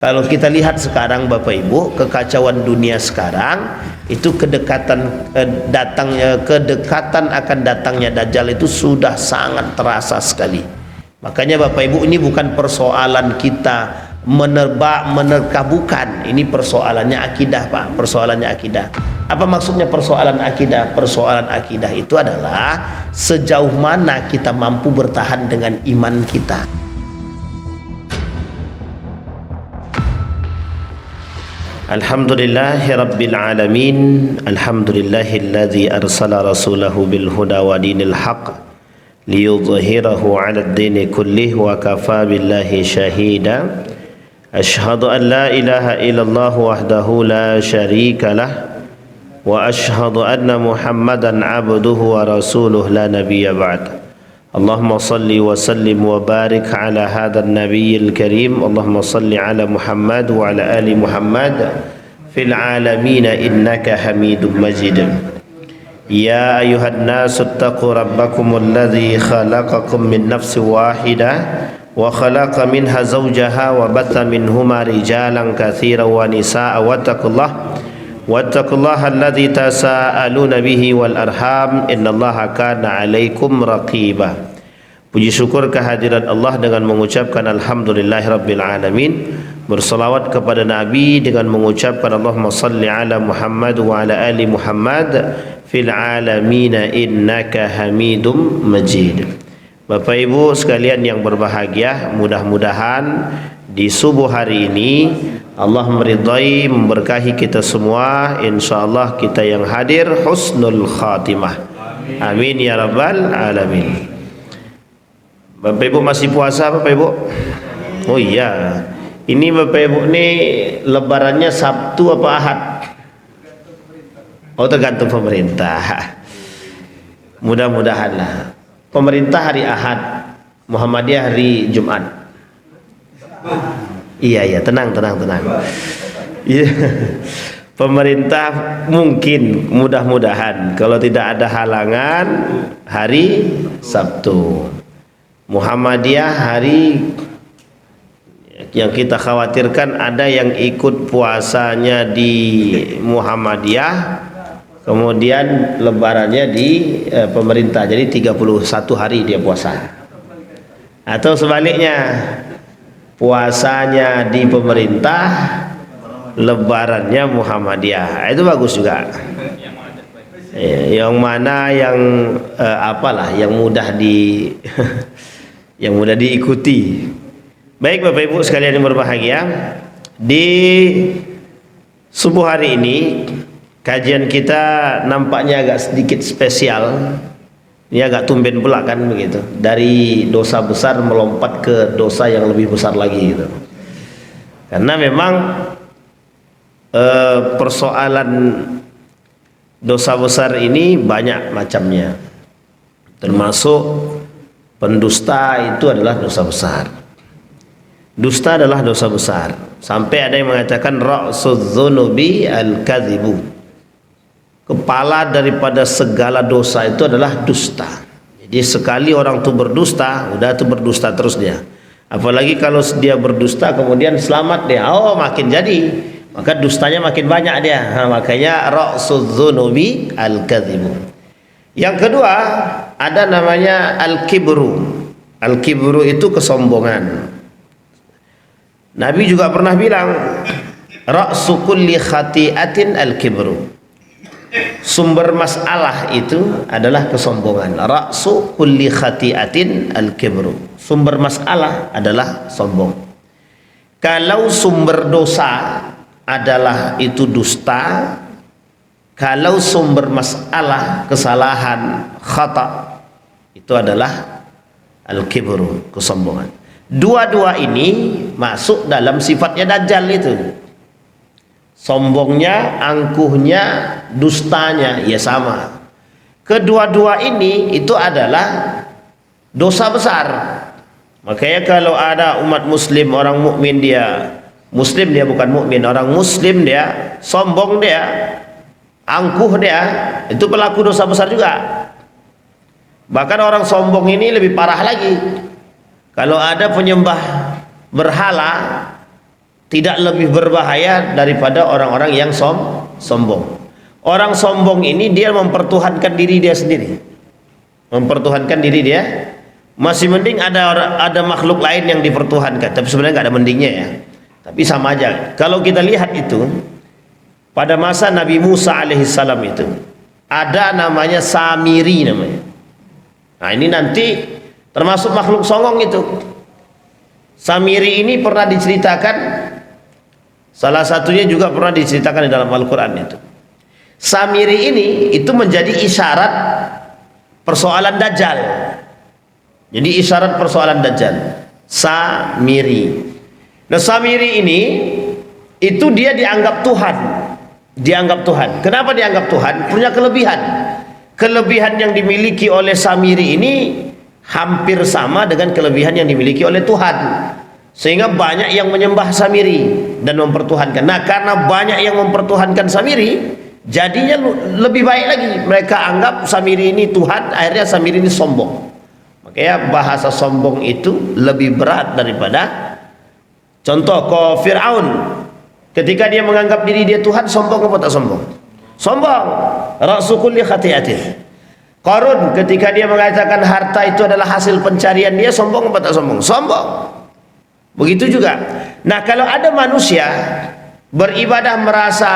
Kalau kita lihat sekarang Bapak Ibu, kekacauan dunia sekarang itu kedekatan akan datangnya Dajjal itu sudah sangat terasa sekali. Makanya Bapak Ibu, ini bukan persoalan kita menerka, bukan. Ini persoalannya akidah, Pak. Persoalannya akidah. Apa maksudnya persoalan akidah? Persoalan akidah itu adalah sejauh mana kita mampu bertahan dengan iman kita. Alhamdulillahi Rabbil Alamin. Alhamdulillahilladzi arsala rasulahu bil huda wa dinil haq liyudhhirahu 'ala ad-dini kullih wa kafa billahi shahida. Ashhadu an la ilaha illallah wahdahu la syarika lah wa ashhadu anna Muhammadan 'abduhu wa rasuluh la nabiyya ba'd. Allahumma salli wa sallim wa barik ala hadha an-nabiyyil karim. Allahumma salli ala Muhammad wa ala ali Muhammad fil alamin innaka Hamidum Majid. Ya ayuhan nasu ittaqu rabbakumul ladzi khalaqakum min nafsin wahidah wa khalaqa minha zawjaha wa batha minhuma rijalan katsiran wa nisaa'a wattaqullaha alladzi tasaaluna bihi wal arham innallaha kana 'alaikum raqiba. Puji syukur kehadirat Allah dengan mengucapkan alhamdulillahirabbil alamin, berselawat kepada Nabi dengan mengucapkan Allahumma salli ala Muhammad wa ala ali Muhammad fil alamin innaka Hamidum Majid. Bapak Ibu sekalian yang berbahagia, mudah-mudahan di subuh hari ini Allah meridai, memberkahi kita semua. InsyaAllah kita yang hadir husnul khatimah. Amin ya rabbal alamin. Bapak Ibu masih puasa Bapak Ibu? Oh iya. Ini Bapak Ibu ini lebarannya Sabtu apa Ahad? Oh tergantung pemerintah. Mudah-mudahan lah. Pemerintah hari Ahad, Muhammadiyah hari Jumat. Iya, tenang. Iya. Pemerintah mungkin mudah-mudahan kalau tidak ada halangan hari Sabtu. Muhammadiyah hari yang kita khawatirkan ada yang ikut puasanya di Muhammadiyah, kemudian lebarannya di pemerintah, jadi 31 hari dia puasa. Atau sebaliknya, puasanya di pemerintah, lebarannya Muhammadiyah. Itu bagus juga. Yang mana yang apalah yang mudah yang mudah diikuti. Baik Bapak Ibu sekalian yang berbahagia, di subuh hari ini kajian kita nampaknya agak sedikit spesial. Ini agak tumben pula kan begitu. Dari dosa besar melompat ke dosa yang lebih besar lagi gitu. Karena memang persoalan dosa besar ini banyak macamnya. Termasuk pendusta itu adalah dosa besar. Dusta adalah dosa besar. Sampai ada yang mengatakan ra'sudz dzunubi al-kadzibu. Kepala daripada segala dosa itu adalah dusta. Jadi sekali orang itu berdusta, udah itu berdusta terus dia. Apalagi kalau dia berdusta kemudian selamat dia, oh makin jadi, maka dustanya makin banyak dia. Makanya ra'sudz dzunubi al-kadzibu. Yang kedua ada namanya al-kibru. Al-kibru itu kesombongan. Nabi juga pernah bilang ra'su kulli khati'atin al-kibru. Sumber masalah itu adalah kesombongan. Ra'su kulli khati'atin al-kibru. Sumber masalah adalah sombong. Kalau sumber dosa adalah itu dusta, kalau sumber masalah kesalahan khata itu adalah al-kibru, kesombongan. Dua-dua ini masuk dalam sifatnya Dajjal itu. Sombongnya, angkuhnya, dustanya ya sama. Kedua-dua ini itu adalah dosa besar. Makanya kalau ada umat muslim, orang mukmin dia muslim, dia bukan mukmin, orang muslim dia sombong, dia angkuh, dia itu pelaku dosa besar juga. Bahkan orang sombong ini lebih parah lagi. Kalau ada penyembah berhala, tidak lebih berbahaya daripada orang-orang yang sombong. Orang sombong ini dia mempertuhankan diri dia sendiri, mempertuhankan diri dia. Masih mending ada makhluk lain yang dipertuhankan, tapi sebenarnya nggak ada mendingnya ya. Tapi sama aja. Kalau kita lihat itu pada masa Nabi Musa alaihissalam itu ada namanya Samiri namanya. Nah ini nanti termasuk makhluk songong itu. Samiri ini pernah diceritakan, salah satunya juga pernah diceritakan di dalam Al-Quran itu. Samiri ini itu menjadi isyarat persoalan Dajjal. Jadi isyarat persoalan Dajjal. Samiri. Nah Samiri ini itu dia dianggap Tuhan. Dianggap Tuhan. Kenapa dianggap Tuhan? Punya kelebihan. Kelebihan yang dimiliki oleh Samiri ini hampir sama dengan kelebihan yang dimiliki oleh Tuhan. Sehingga banyak yang menyembah Samiri dan mempertuhankan. Nah karena banyak yang mempertuhankan Samiri, jadinya lebih baik lagi. Mereka anggap Samiri ini Tuhan, akhirnya Samiri ini sombong. Makanya bahasa sombong itu lebih berat daripada contoh Fir'aun. Ketika dia menganggap diri dia Tuhan, sombong apa tak sombong? Sombong. Ra'su kulli khati'atin. Qarun ketika dia mengatakan harta itu adalah hasil pencarian dia, sombong apa tak sombong? Sombong. Begitu juga. Nah kalau ada manusia beribadah merasa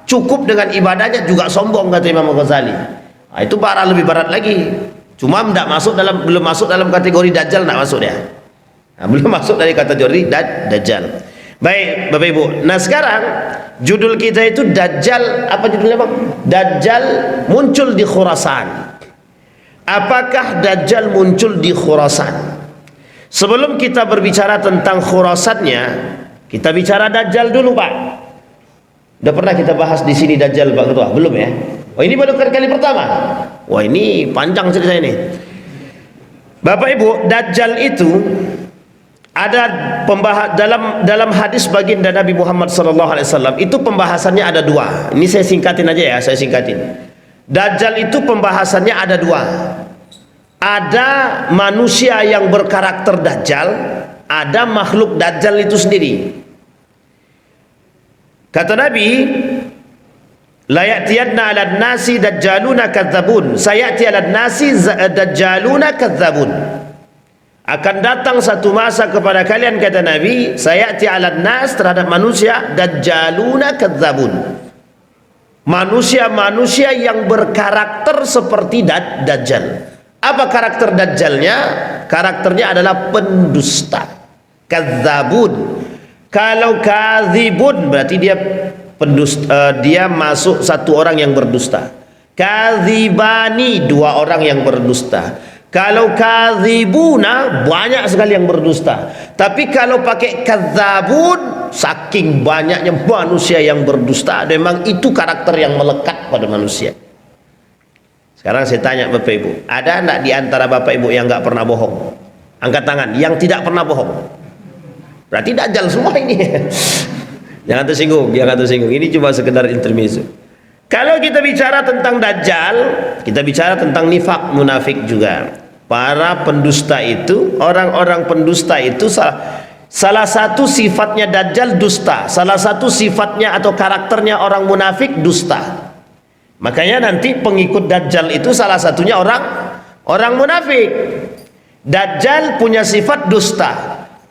cukup dengan ibadahnya juga sombong, kata Imam Ghazali. Nah, itu parah, lebih berat lagi. Cuma belum masuk dalam kategori Dajjal, nak masuk dia. Nah, belum masuk dari kategori Dajjal. Baik Bapak Ibu. Nah sekarang judul kita itu Dajjal, apa judulnya Bang? Dajjal muncul di Khurasan. Apakah Dajjal muncul di Khurasan? Sebelum kita berbicara tentang Khurasannya, kita bicara Dajjal dulu Pak. Udah pernah kita bahas di sini Dajjal Pak Ketua? Belum ya? Oh ini baru kali pertama. Wah ini panjang cerita ini. Bapak Ibu, Dajjal itu ada dalam hadis baginda Nabi Muhammad SAW itu pembahasannya ada dua. Ini saya singkatin aja ya, saya singkatin. Dajjal itu pembahasannya ada dua. Ada manusia yang berkarakter Dajjal, ada makhluk Dajjal itu sendiri. Kata Nabi, la ya'tiyanna 'alan nasi dajjaluna kadzabun. Sayati 'alan nasi dajjaluna kadzabun. Akan datang satu masa kepada kalian, kata Nabi, sayati 'alan nas, terhadap manusia, dajjaluna kadzabun. Manusia-manusia yang berkarakter seperti Dajjal. Apa karakter Dajjalnya? Karakternya adalah pendusta. Kadzabun. Kalau kadzibun berarti dia pendusta, dia masuk satu orang yang berdusta. Kadzibani, dua orang yang berdusta. Kalau kadzibuna, banyak sekali yang berdusta. Tapi kalau pakai kadzabun, saking banyaknya manusia yang berdusta, memang itu karakter yang melekat pada manusia. Sekarang saya tanya Bapak Ibu, ada enggak di antara Bapak Ibu yang enggak pernah bohong? Angkat tangan, yang tidak pernah bohong. Berarti Dajjal semua ini. Jangan tersinggung, jangan tersinggung. Ini cuma sekedar intermezzo. Kalau kita bicara tentang Dajjal, kita bicara tentang nifak, munafik juga. Para pendusta itu, orang-orang pendusta itu salah satu sifatnya Dajjal dusta. Salah satu sifatnya atau karakternya orang munafik dusta. Makanya nanti pengikut Dajjal itu salah satunya orang munafik. Dajjal punya sifat dusta.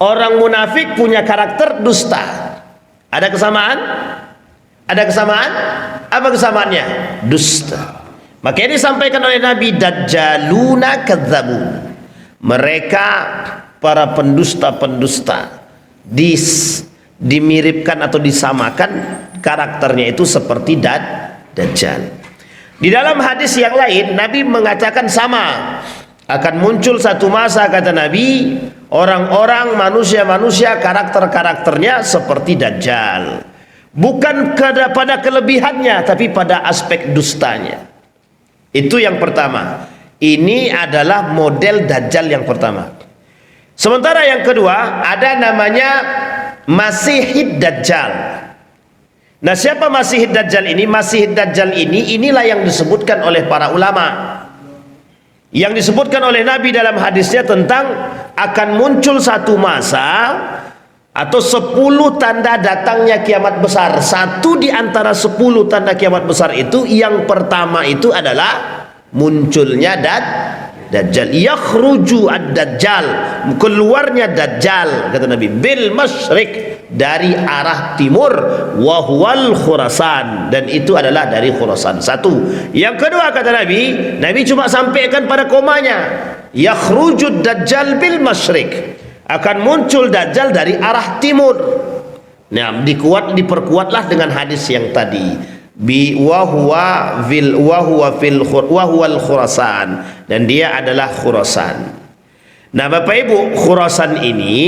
Orang munafik punya karakter dusta. Ada kesamaan? Ada kesamaan? Apa kesamaannya? Dusta. Makanya disampaikan oleh Nabi, Dajjaluna kadzabun. Mereka para pendusta-pendusta dimiripkan atau disamakan karakternya itu seperti Dajjal. Di dalam hadis yang lain Nabi mengatakan sama, akan muncul satu masa, kata Nabi, orang-orang, manusia-manusia karakter-karakternya seperti Dajjal. Bukan pada kelebihannya, tapi pada aspek dustanya. Itu yang pertama. Ini adalah model Dajjal yang pertama. Sementara yang kedua ada namanya Masihid Dajjal. Nah siapa Masihid Dajjal ini? Masihid Dajjal ini, inilah yang disebutkan oleh para ulama, yang disebutkan oleh Nabi dalam hadisnya tentang akan muncul satu masa atau 10 tanda datangnya kiamat besar. Satu di antara 10 tanda kiamat besar itu, yang pertama itu adalah munculnya Dajjal. Yakhruju ad-Dajjal, keluarnya Dajjal, kata Nabi, bil masyriq, dari arah timur, wa huwal Khurasan, dan itu adalah dari Khurasan. Satu. Yang kedua, kata Nabi cuma sampaikan pada komanya, yakhrujud Dajjal bil masyriq, akan muncul Dajjal dari arah timur. Nah, diperkuatlah dengan hadis yang tadi, wa huwal Khurasan, dan dia adalah Khurasan. Nah, Bapak Ibu, Khurasan ini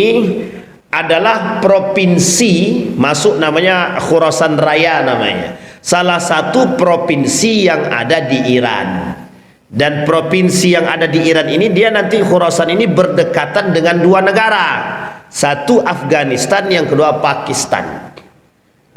adalah provinsi, masuk namanya Khurasan Raya namanya, salah satu provinsi yang ada di Iran. Dan provinsi yang ada di Iran ini, dia nanti Khurasan ini berdekatan dengan 2 negara, satu Afghanistan, yang kedua Pakistan.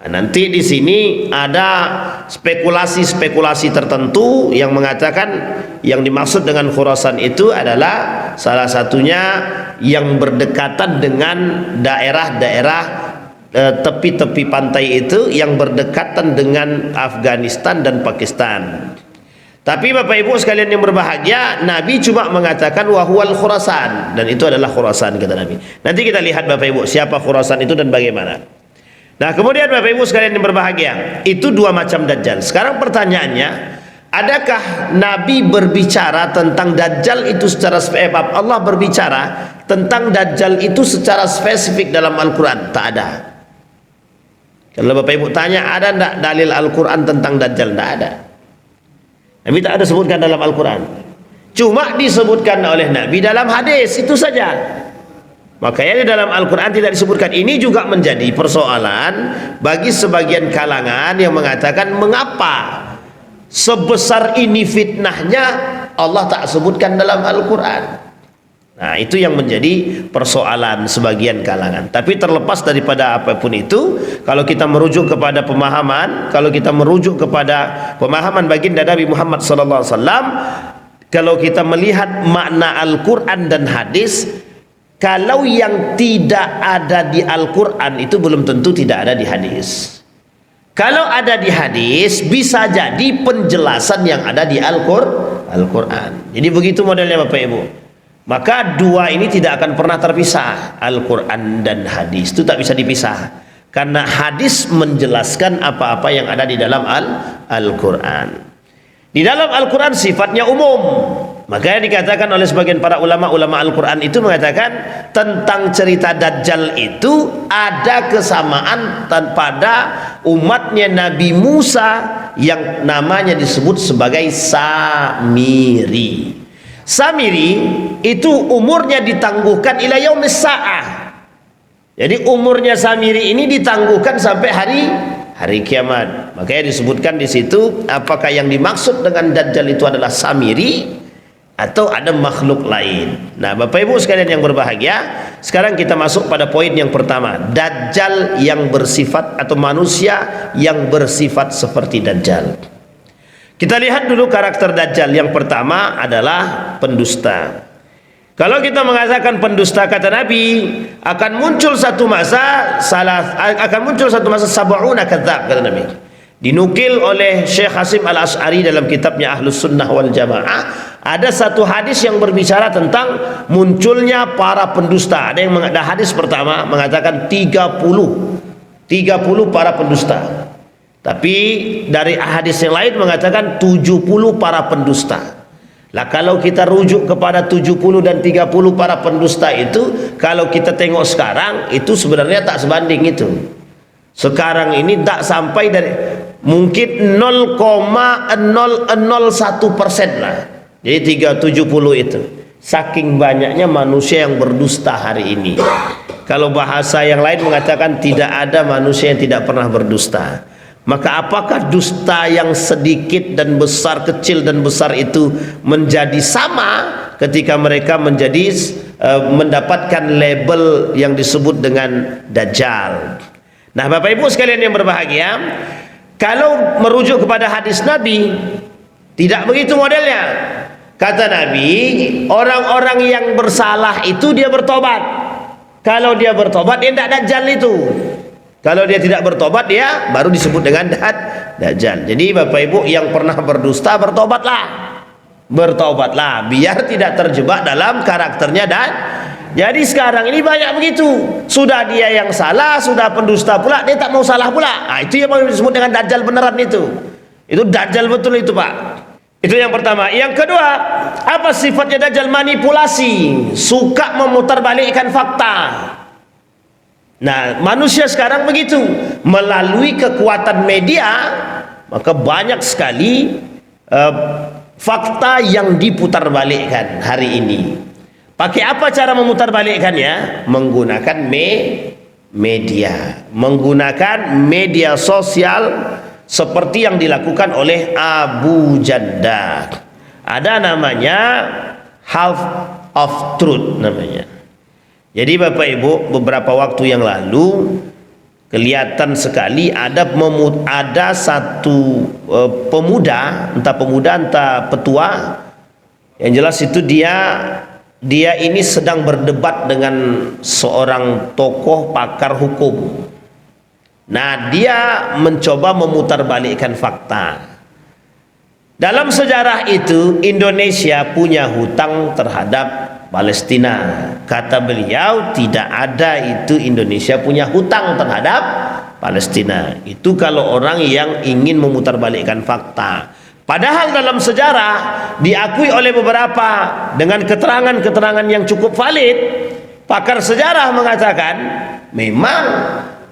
Nah, nanti di sini ada spekulasi-spekulasi tertentu yang mengatakan yang dimaksud dengan Khurasan itu adalah salah satunya yang berdekatan dengan daerah-daerah tepi-tepi pantai itu, yang berdekatan dengan Afghanistan dan Pakistan. Tapi Bapak Ibu sekalian yang berbahagia, Nabi cuma mengatakan wahuwal Khurasan, dan itu adalah Khurasan, kata Nabi. Nanti kita lihat Bapak Ibu siapa Khurasan itu dan bagaimana. Nah, kemudian Bapak Ibu sekalian yang berbahagia, itu 2 macam Dajjal. Sekarang pertanyaannya, adakah Nabi berbicara tentang Dajjal itu secara spesifik? Allah berbicara tentang Dajjal itu secara spesifik dalam Al-Quran? Tak ada. Kalau Bapak Ibu tanya, ada tidak dalil Al-Quran tentang Dajjal? Tidak ada. Nabi tak ada sebutkan dalam Al-Quran, cuma disebutkan oleh Nabi dalam hadis, itu saja. Makanya di dalam Al-Quran tidak disebutkan. Ini juga menjadi persoalan bagi sebagian kalangan yang mengatakan, mengapa sebesar ini fitnahnya Allah tak sebutkan dalam Al-Quran. Nah, itu yang menjadi persoalan sebagian kalangan. Tapi terlepas daripada apapun itu, kalau kita merujuk kepada pemahaman, kalau kita merujuk kepada pemahaman baginda Nabi Muhammad SAW, kalau kita melihat makna Al-Quran dan hadis, kalau yang tidak ada di Al-Quran itu belum tentu tidak ada di hadis. Kalau ada di hadis, bisa jadi penjelasan yang ada di Al-Quran. Jadi begitu modelnya Bapak Ibu. Maka 2 ini tidak akan pernah terpisah, Al-Quran dan hadis itu tak bisa dipisah, karena hadis menjelaskan apa-apa yang ada di dalam Al-Quran. Di dalam Al-Quran sifatnya umum, makanya dikatakan oleh sebagian para ulama Al-Quran itu mengatakan tentang cerita Dajjal itu ada kesamaan pada umatnya Nabi Musa yang namanya disebut sebagai Samiri. Samiri itu umurnya ditangguhkan ila yaumis sa'ah. Jadi umurnya Samiri ini ditangguhkan sampai hari kiamat. Makanya disebutkan di situ, apakah yang dimaksud dengan Dajjal itu adalah Samiri atau ada makhluk lain. Nah, Bapak Ibu sekalian yang berbahagia, sekarang kita masuk pada poin yang pertama, Dajjal yang bersifat, atau manusia yang bersifat seperti Dajjal. Kita lihat dulu karakter Dajjal. Yang pertama adalah pendusta. Kalau kita mengatakan pendusta, kata Nabi, akan muncul satu masa sab'una kadzab, kata Nabi. Dinukil oleh Syekh Hasim Al-Asy'ari dalam kitabnya Ahlus Sunnah wal Jamaah, ada satu hadis yang berbicara tentang munculnya para pendusta. Ada hadis pertama mengatakan 30 para pendusta. Tapi dari hadis yang lain mengatakan 70 para pendusta. Lah, kalau kita rujuk kepada 70 dan 30 para pendusta itu, kalau kita tengok sekarang, itu sebenarnya tak sebanding itu. Sekarang ini tak sampai dari, mungkin 0,001% lah. Jadi 370 itu. Saking banyaknya manusia yang berdusta hari ini. Kalau bahasa yang lain mengatakan tidak ada manusia yang tidak pernah berdusta. Maka apakah dusta yang sedikit dan besar, kecil dan besar itu menjadi sama ketika mereka mendapatkan label yang disebut dengan Dajjal? Nah, Bapak Ibu sekalian yang berbahagia, kalau merujuk kepada hadis Nabi, tidak begitu modelnya. Kata Nabi, orang-orang yang bersalah itu dia bertobat. Kalau dia bertobat, dia tidak dajjal itu. Kalau dia tidak bertobat, dia baru disebut dengan dajjal. Jadi Bapak Ibu yang pernah berdusta, bertobatlah biar tidak terjebak dalam karakternya. Dan jadi sekarang ini banyak begitu, sudah dia yang salah, sudah pendusta pula, dia tak mau salah pula. Itu yang disebut dengan dajjal beneran itu dajjal betul itu Pak. Itu yang pertama. Yang kedua, apa sifatnya dajjal? Manipulasi, suka memutarbalikkan fakta. Nah, manusia sekarang begitu, melalui kekuatan media, maka banyak sekali fakta yang diputarbalikkan hari ini. Pakai apa cara memutarbalikkannya? Menggunakan media, menggunakan media sosial seperti yang dilakukan oleh Abu Janda. Ada namanya Half of Truth namanya. Jadi Bapak Ibu, beberapa waktu yang lalu kelihatan sekali ada satu pemuda, entah petua, yang jelas itu dia ini sedang berdebat dengan seorang tokoh pakar hukum. Nah, dia mencoba memutarbalikkan fakta. Dalam sejarah itu Indonesia punya hutang terhadap Palestina. Kata beliau, tidak ada itu Indonesia punya hutang terhadap Palestina. Itu kalau orang yang ingin memutarbalikkan fakta. Padahal dalam sejarah diakui oleh beberapa dengan keterangan-keterangan yang cukup valid. Pakar sejarah mengatakan memang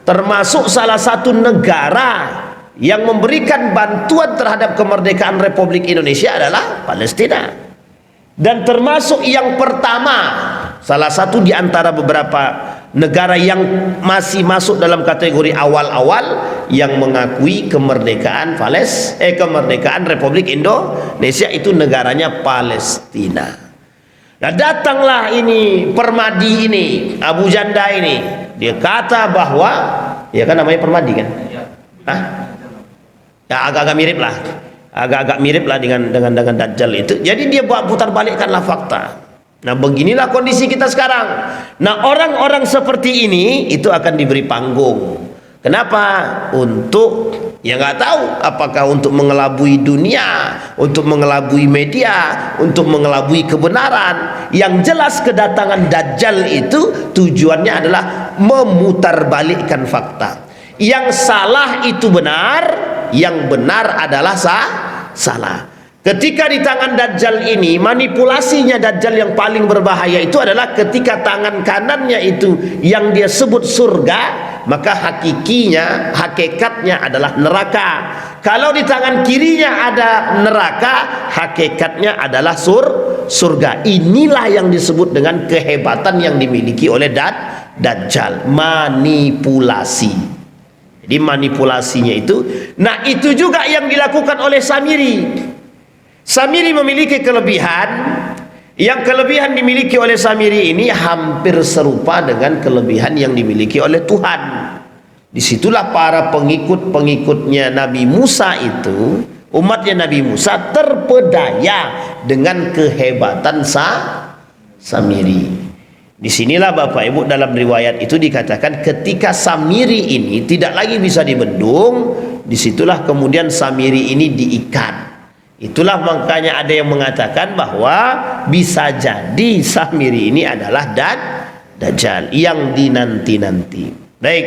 termasuk salah satu negara yang memberikan bantuan terhadap kemerdekaan Republik Indonesia adalah Palestina. Dan termasuk yang pertama, salah satu di antara beberapa negara yang masih masuk dalam kategori awal-awal yang mengakui kemerdekaan kemerdekaan Republik Indonesia, itu negaranya Palestina. Nah, datanglah ini Permadi ini, Abu Janda ini, dia kata bahwa, ya kan namanya Permadi kan? Hah? Ya agak-agak mirip lah dengan dajjal itu. Jadi dia buat putar balikkanlah fakta. Nah, beginilah kondisi kita sekarang. Nah, orang-orang seperti ini itu akan diberi panggung. Kenapa? Untuk, ya nggak tahu apakah untuk mengelabui dunia, untuk mengelabui media, untuk mengelabui kebenaran. Yang jelas kedatangan dajjal itu tujuannya adalah memutarbalikkan fakta. Yang salah itu benar, yang benar adalah salah. Ketika di tangan dajjal ini, manipulasinya dajjal yang paling berbahaya itu adalah ketika tangan kanannya itu yang dia sebut surga, maka hakikatnya adalah neraka. Kalau di tangan kirinya ada neraka, hakikatnya adalah surga. Inilah yang disebut dengan kehebatan yang dimiliki oleh dajjal, manipulasi. Jadi manipulasinya itu, nah itu juga yang dilakukan oleh Samiri. Samiri memiliki kelebihan, yang kelebihan dimiliki oleh Samiri ini hampir serupa dengan kelebihan yang dimiliki oleh Tuhan. Disitulah para pengikut-pengikutnya Nabi Musa itu, umatnya Nabi Musa terpedaya dengan kehebatan Samiri. Disinilah Bapak Ibu dalam riwayat itu dikatakan ketika Samiri ini tidak lagi bisa dibendung, disitulah kemudian Samiri ini diikat. Itulah makanya ada yang mengatakan bahwa bisa jadi Samiri ini adalah dajjal yang dinanti-nanti. Baik,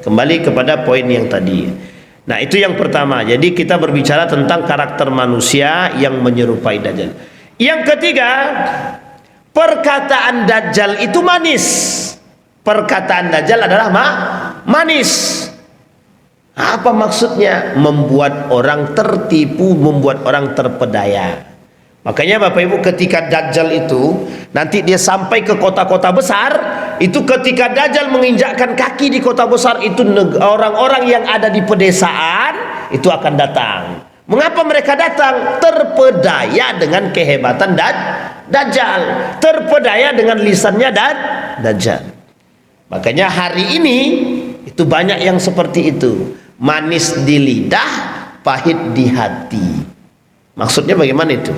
kembali kepada poin yang tadi. Nah, itu yang pertama. Jadi kita berbicara tentang karakter manusia yang menyerupai dajjal. Yang ketiga, perkataan dajjal itu manis. Perkataan dajjal adalah manis. Apa maksudnya? Membuat orang tertipu, membuat orang terpedaya. Makanya Bapak Ibu, ketika dajjal itu nanti dia sampai ke kota-kota besar, itu ketika dajjal menginjakkan kaki di kota besar itu, orang-orang yang ada di pedesaan itu akan datang. Mengapa mereka datang? Terpedaya dengan kehebatan dajjal, terpedaya dengan lisannya dajjal. Makanya hari ini itu banyak yang seperti itu, manis di lidah, pahit di hati. Maksudnya bagaimana itu?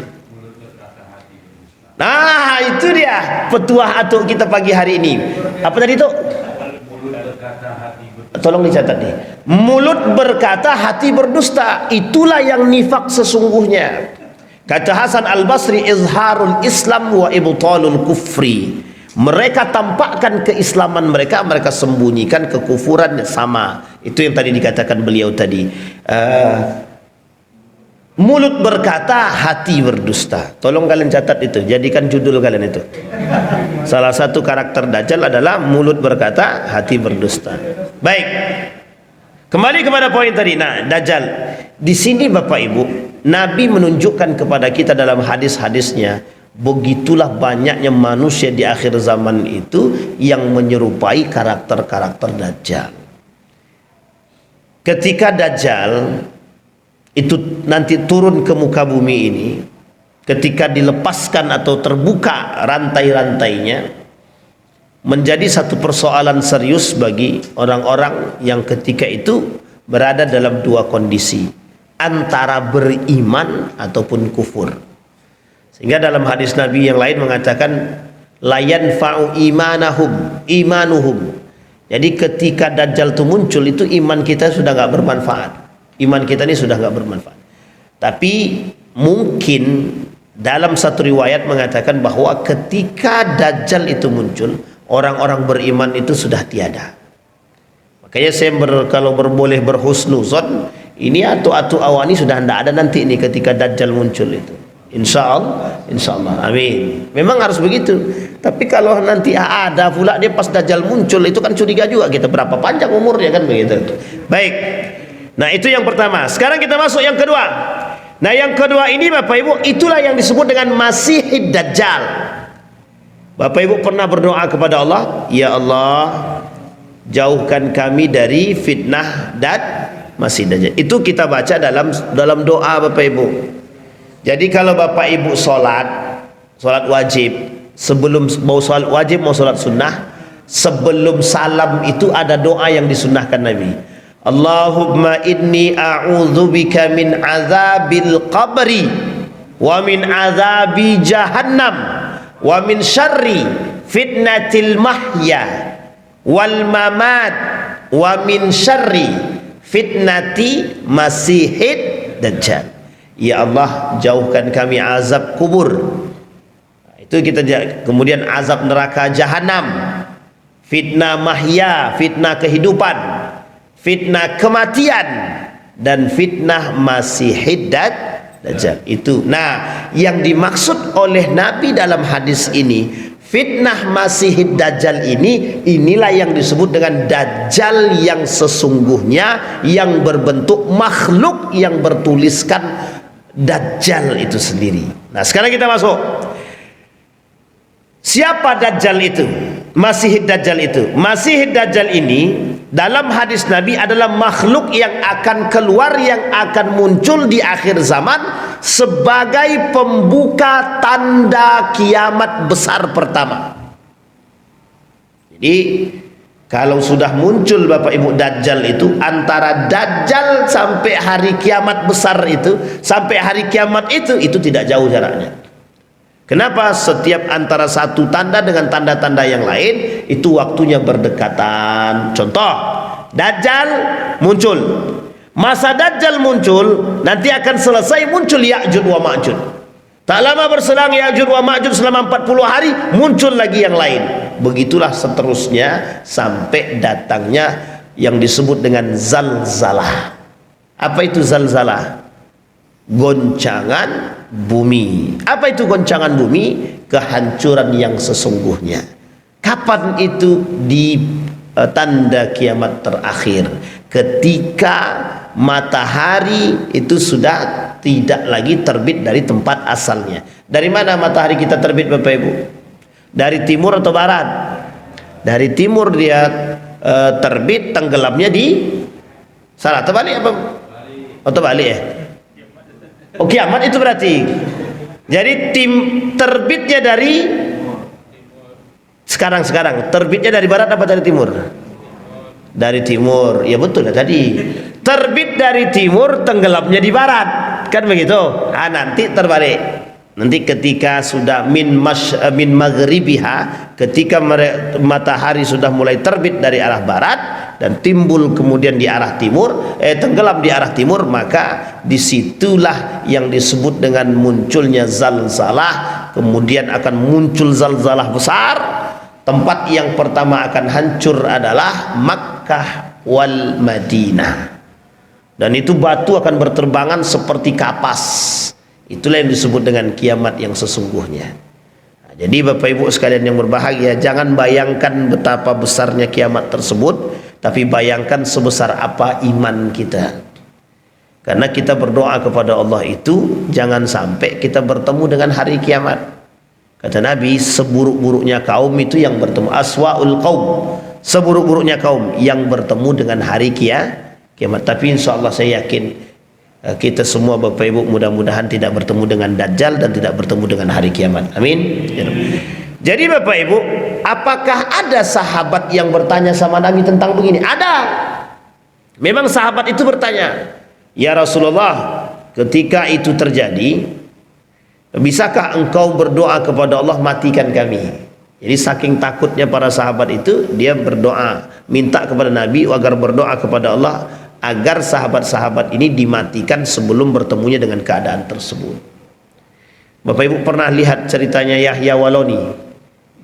Nah, itu dia petuah atuk kita pagi hari ini. Apa tadi itu? Tolong dicatat nih. Mulut berkata, hati berdusta. Itulah yang nifak sesungguhnya. Kata Hasan Al-Basri, izharul Islam wa ibtalul kufri. Mereka tampakkan keislaman mereka, mereka sembunyikan kekufuran, sama. Itu yang tadi dikatakan beliau tadi. Mulut berkata, hati berdusta. Tolong kalian catat itu, jadikan judul kalian itu. Salah satu karakter Dajjal adalah mulut berkata, hati berdusta. Baik, kembali kepada poin tadi. Nah, Dajjal di sini Bapak Ibu, Nabi menunjukkan kepada kita dalam hadis-hadisnya, begitulah banyaknya manusia di akhir zaman itu yang menyerupai karakter-karakter Dajjal. Ketika Dajjal itu nanti turun ke muka bumi ini, ketika dilepaskan atau terbuka rantai-rantainya, menjadi satu persoalan serius bagi orang-orang yang ketika itu berada dalam dua kondisi, antara beriman ataupun kufur. Sehingga dalam hadis Nabi yang lain mengatakan, la yanfa'u imanuhum. Jadi ketika Dajjal itu muncul, itu iman kita sudah nggak bermanfaat. Iman kita ini sudah nggak bermanfaat. Tapi mungkin dalam satu riwayat mengatakan bahwa ketika Dajjal itu muncul, orang-orang beriman itu sudah tiada. Makanya saya kalau boleh berhusnuzon, ini atu-atu awani sudah tidak ada nanti ini ketika Dajjal muncul itu. Insya Allah, amin. Memang harus begitu. Tapi kalau nanti ada pula dia pas Dajjal muncul, itu kan curiga juga kita, berapa panjang umurnya kan begitu. Baik. Nah, itu yang pertama. Sekarang kita masuk yang kedua. Nah, yang kedua ini Bapak Ibu, itulah yang disebut dengan Masihid Dajjal. Bapak Ibu pernah berdoa kepada Allah, ya Allah, jauhkan kami dari fitnah dan Masih Dajjal. Itu kita baca dalam doa Bapak Ibu. Jadi kalau Bapak Ibu sholat wajib, sebelum mau sholat wajib, mau sholat sunnah, sebelum salam itu ada doa yang disunnahkan Nabi. Allahumma inni a'udzubika min azabil qabri wa min azabi jahannam wa min syarri fitnatil mahya wal mamat wa min syarri fitnati masihid dajjal. Ya Allah, jauhkan kami azab kubur. Itu kita, kemudian azab neraka jahanam, fitnah mahya, fitnah kehidupan, fitnah kematian, dan fitnah Masihid Dajjal. Itu. Nah, yang dimaksud oleh Nabi dalam hadis ini, fitnah Masihid Dajjal ini, inilah yang disebut dengan Dajjal yang sesungguhnya, yang berbentuk makhluk yang bertuliskan Dajjal itu sendiri. Nah, sekarang kita masuk. Siapa Dajjal itu? Masihid Dajjal itu. Masihid Dajjal ini dalam hadis Nabi adalah makhluk yang akan keluar, yang akan muncul di akhir zaman sebagai pembuka tanda kiamat besar pertama. Jadi kalau sudah muncul Bapak Ibu Dajjal itu, antara Dajjal sampai hari kiamat besar itu, sampai hari kiamat itu tidak jauh jaraknya. Kenapa? Setiap antara satu tanda dengan tanda-tanda yang lain itu waktunya berdekatan. Contoh, Dajjal muncul. Masa Dajjal muncul, nanti akan selesai muncul Ya'juj wa Ma'juj. Tak lama berselang Ya'juj wa Ma'juj selama 40 hari, muncul lagi yang lain. Begitulah seterusnya sampai datangnya yang disebut dengan zalzalah. Apa itu zalzalah? Goncangan bumi. Apa itu goncangan bumi? Kehancuran yang sesungguhnya. Kapan itu? Di tanda kiamat terakhir, ketika matahari itu sudah tidak lagi terbit dari tempat asalnya. Dari mana matahari kita terbit Bapak Ibu? Dari timur atau barat? Dari timur dia terbit, tenggelamnya di salah terbalik apa? Atau balik ya? Oh, kiamat itu berarti. Jadi terbitnya dari sekarang terbitnya dari barat apa dari timur? Dari timur. Ya betul ya tadi. Terbit dari timur, tenggelamnya di barat. Kan begitu? Ah, nanti terbalik. Nanti ketika sudah min maghribiha, ketika matahari sudah mulai terbit dari arah barat dan timbul kemudian di arah timur, tenggelam di arah timur, maka disitulah yang disebut dengan munculnya zalzalah. Kemudian akan muncul zalzalah besar. Tempat yang pertama akan hancur adalah Makkah wal Madinah, dan itu batu akan berterbangan seperti kapas. Itulah yang disebut dengan kiamat yang sesungguhnya. Nah, jadi Bapak Ibu sekalian yang berbahagia, jangan bayangkan betapa besarnya kiamat tersebut, tapi bayangkan sebesar apa iman kita. Karena kita berdoa kepada Allah itu jangan sampai kita bertemu dengan hari kiamat. Kata Nabi, seburuk-buruknya kaum itu yang bertemu, aswaul qaum, seburuk-buruknya kaum yang bertemu dengan hari kiamat. Tapi insya Allah saya yakin kita semua Bapak Ibu mudah-mudahan tidak bertemu dengan Dajjal dan tidak bertemu dengan hari kiamat. Amin. Jadi Bapak Ibu, apakah ada sahabat yang bertanya sama Nabi tentang begini? Ada. Memang sahabat itu bertanya, ya Rasulullah, ketika itu terjadi, bisakah engkau berdoa kepada Allah matikan kami? Jadi saking takutnya para sahabat itu, dia berdoa, minta kepada Nabi agar berdoa kepada Allah agar sahabat-sahabat ini dimatikan sebelum bertemunya dengan keadaan tersebut. Bapak Ibu pernah lihat ceritanya Yahya Waloni?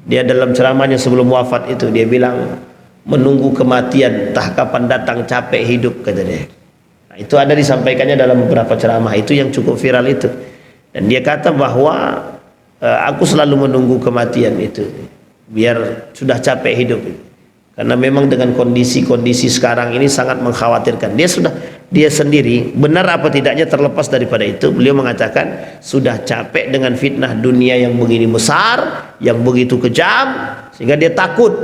Dia dalam ceramahnya sebelum wafat itu dia bilang, menunggu kematian, entah kapan datang, capek hidup, kata dia. Nah, itu ada disampaikannya dalam beberapa ceramah itu yang cukup viral itu. Dan dia kata bahwa aku selalu menunggu kematian itu, biar sudah capek hidup itu. Karena memang dengan kondisi-kondisi sekarang ini sangat mengkhawatirkan. Dia sendiri, benar apa tidaknya terlepas daripada itu, beliau mengatakan sudah capek dengan fitnah dunia yang begini besar, yang begitu kejam, sehingga dia takut.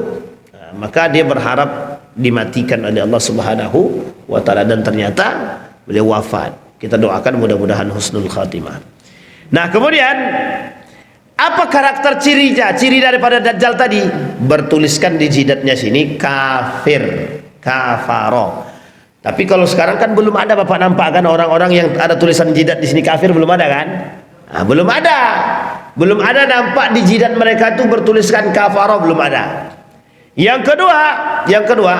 Nah, maka dia berharap dimatikan oleh Allah Subhanahu wa Ta'ala, dan ternyata beliau wafat. Kita doakan mudah-mudahan husnul khatimah. Nah, kemudian apa karakter cirinya? Ciri daripada Dajjal tadi bertuliskan di jidatnya sini kafir, kafaro. Tapi kalau sekarang kan belum ada, Bapak nampak kan orang-orang yang ada tulisan jidat di sini kafir, belum ada kan? Nah, belum ada nampak di jidat mereka itu bertuliskan kafaro, belum ada. Yang kedua,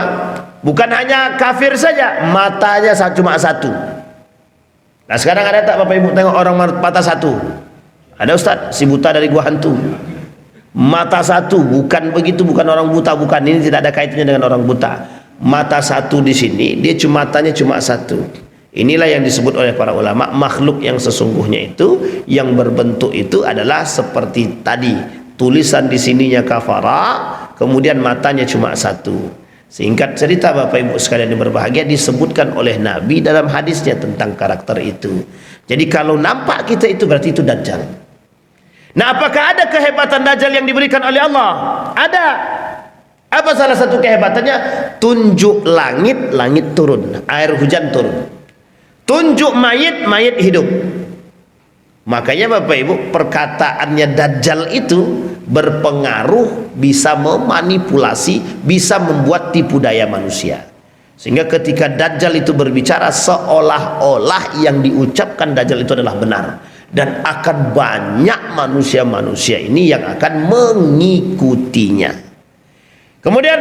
bukan hanya kafir saja, matanya cuma satu. Nah, sekarang ada tak Bapak Ibu tengok orang mata satu? Ada Ustaz, si buta dari gua hantu, mata satu, bukan begitu, bukan orang buta, bukan, ini tidak ada kaitannya dengan orang buta. Mata satu di sini, dia matanya cuma satu. Inilah yang disebut oleh para ulama makhluk yang sesungguhnya itu, yang berbentuk itu adalah seperti tadi, tulisan di sininya kafara, kemudian matanya cuma satu. Singkat cerita Bapak Ibu sekalian yang berbahagia, disebutkan oleh Nabi dalam hadisnya tentang karakter itu. Jadi kalau nampak kita itu berarti itu Dajjal. Nah, apakah ada kehebatan Dajjal yang diberikan oleh Allah? Ada. Apa salah satu kehebatannya? Tunjuk langit, langit turun, air hujan turun. Tunjuk mayit, mayit hidup. Makanya Bapak Ibu, perkataannya Dajjal itu berpengaruh, bisa memanipulasi, bisa membuat tipu daya manusia. Sehingga ketika Dajjal itu berbicara, seolah-olah yang diucapkan Dajjal itu adalah benar. Dan akan banyak manusia-manusia ini yang akan mengikutinya. Kemudian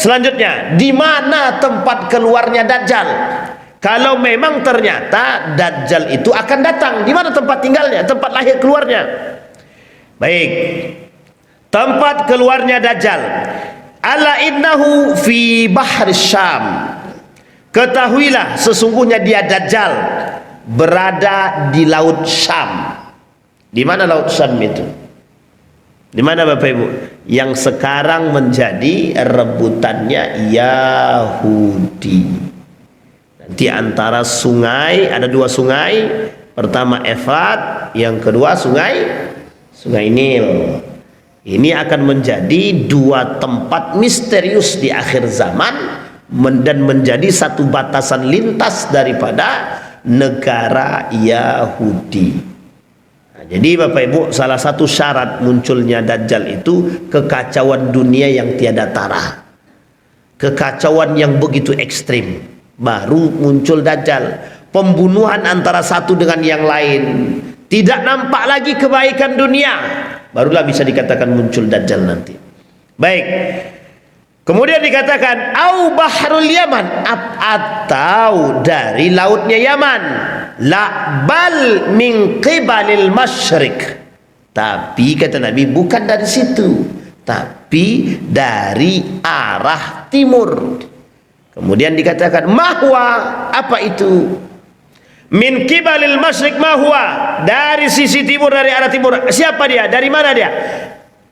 selanjutnya, di mana tempat keluarnya Dajjal? Kalau memang ternyata Dajjal itu akan datang, di mana tempat tinggalnya, tempat lahir keluarnya? Baik, tempat keluarnya Dajjal, ala innahu fi bahri Syam. Ketahuilah sesungguhnya dia Dajjal berada di laut Syam. Di mana laut Syam itu? Di mana Bapak Ibu? Yang sekarang menjadi rebutannya Yahudi. Nanti antara sungai, ada dua sungai. Pertama Efrat, yang kedua sungai Nil. Ini akan menjadi dua tempat misterius di akhir zaman, dan menjadi satu batasan lintas daripada negara Yahudi. Nah, jadi Bapak Ibu, salah satu syarat munculnya Dajjal itu kekacauan dunia yang tiada tara, kekacauan yang begitu ekstrim, baru muncul Dajjal. Pembunuhan antara satu dengan yang lain, tidak nampak lagi kebaikan dunia, barulah bisa dikatakan muncul Dajjal nanti. Baik. Kemudian dikatakan au bahrul Yaman, atau dari lautnya Yaman. La bal min qibalil masyriq. Tapi kata Nabi bukan dari situ, tapi dari arah timur. Kemudian dikatakan mahwa, apa itu? Min qibalil masyriq mahwa, dari sisi timur, dari arah timur. Siapa dia? Dari mana dia?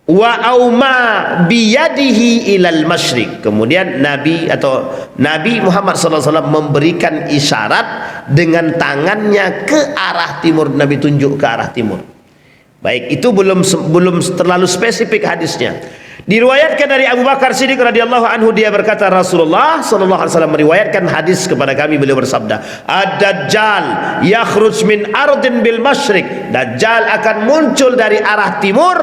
Wa auma biyadihi ilal masyriq. Kemudian Nabi Muhammad SAW memberikan isyarat dengan tangannya ke arah timur. Nabi tunjuk ke arah timur. Baik, itu belum terlalu spesifik hadisnya. Diriwayatkan dari Abu Bakar Siddiq radhiyallahu anhu, dia berkata Rasulullah sallallahu alaihi wasallam meriwayatkan hadis kepada kami, beliau bersabda, "Ad-Dajjal yakhruj min ardin bil masyriq." Dajjal akan muncul dari arah timur.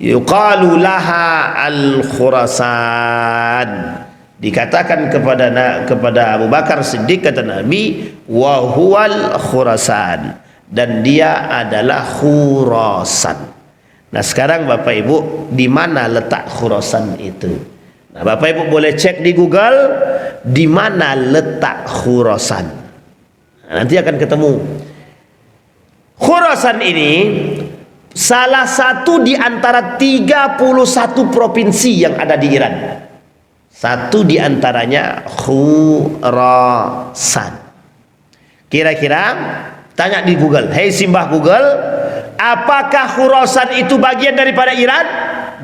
Yuqalu laha al-Khurasan. Dikatakan kepada Abu Bakar Siddiq, kata Nabi, wa huwal Khurasan, dan dia adalah Khurasan. Nah, sekarang Bapak Ibu, di mana letak Khurasan itu? Nah, Bapak Ibu boleh cek di Google di mana letak Khurasan. Nah, nanti akan ketemu. Khurasan ini salah satu di antara 31 provinsi yang ada di Iran. Satu di antaranya Khurasan. Kira-kira tanya di Google, "Hei Simbah Google, apakah Khurasan itu bagian daripada Iran?"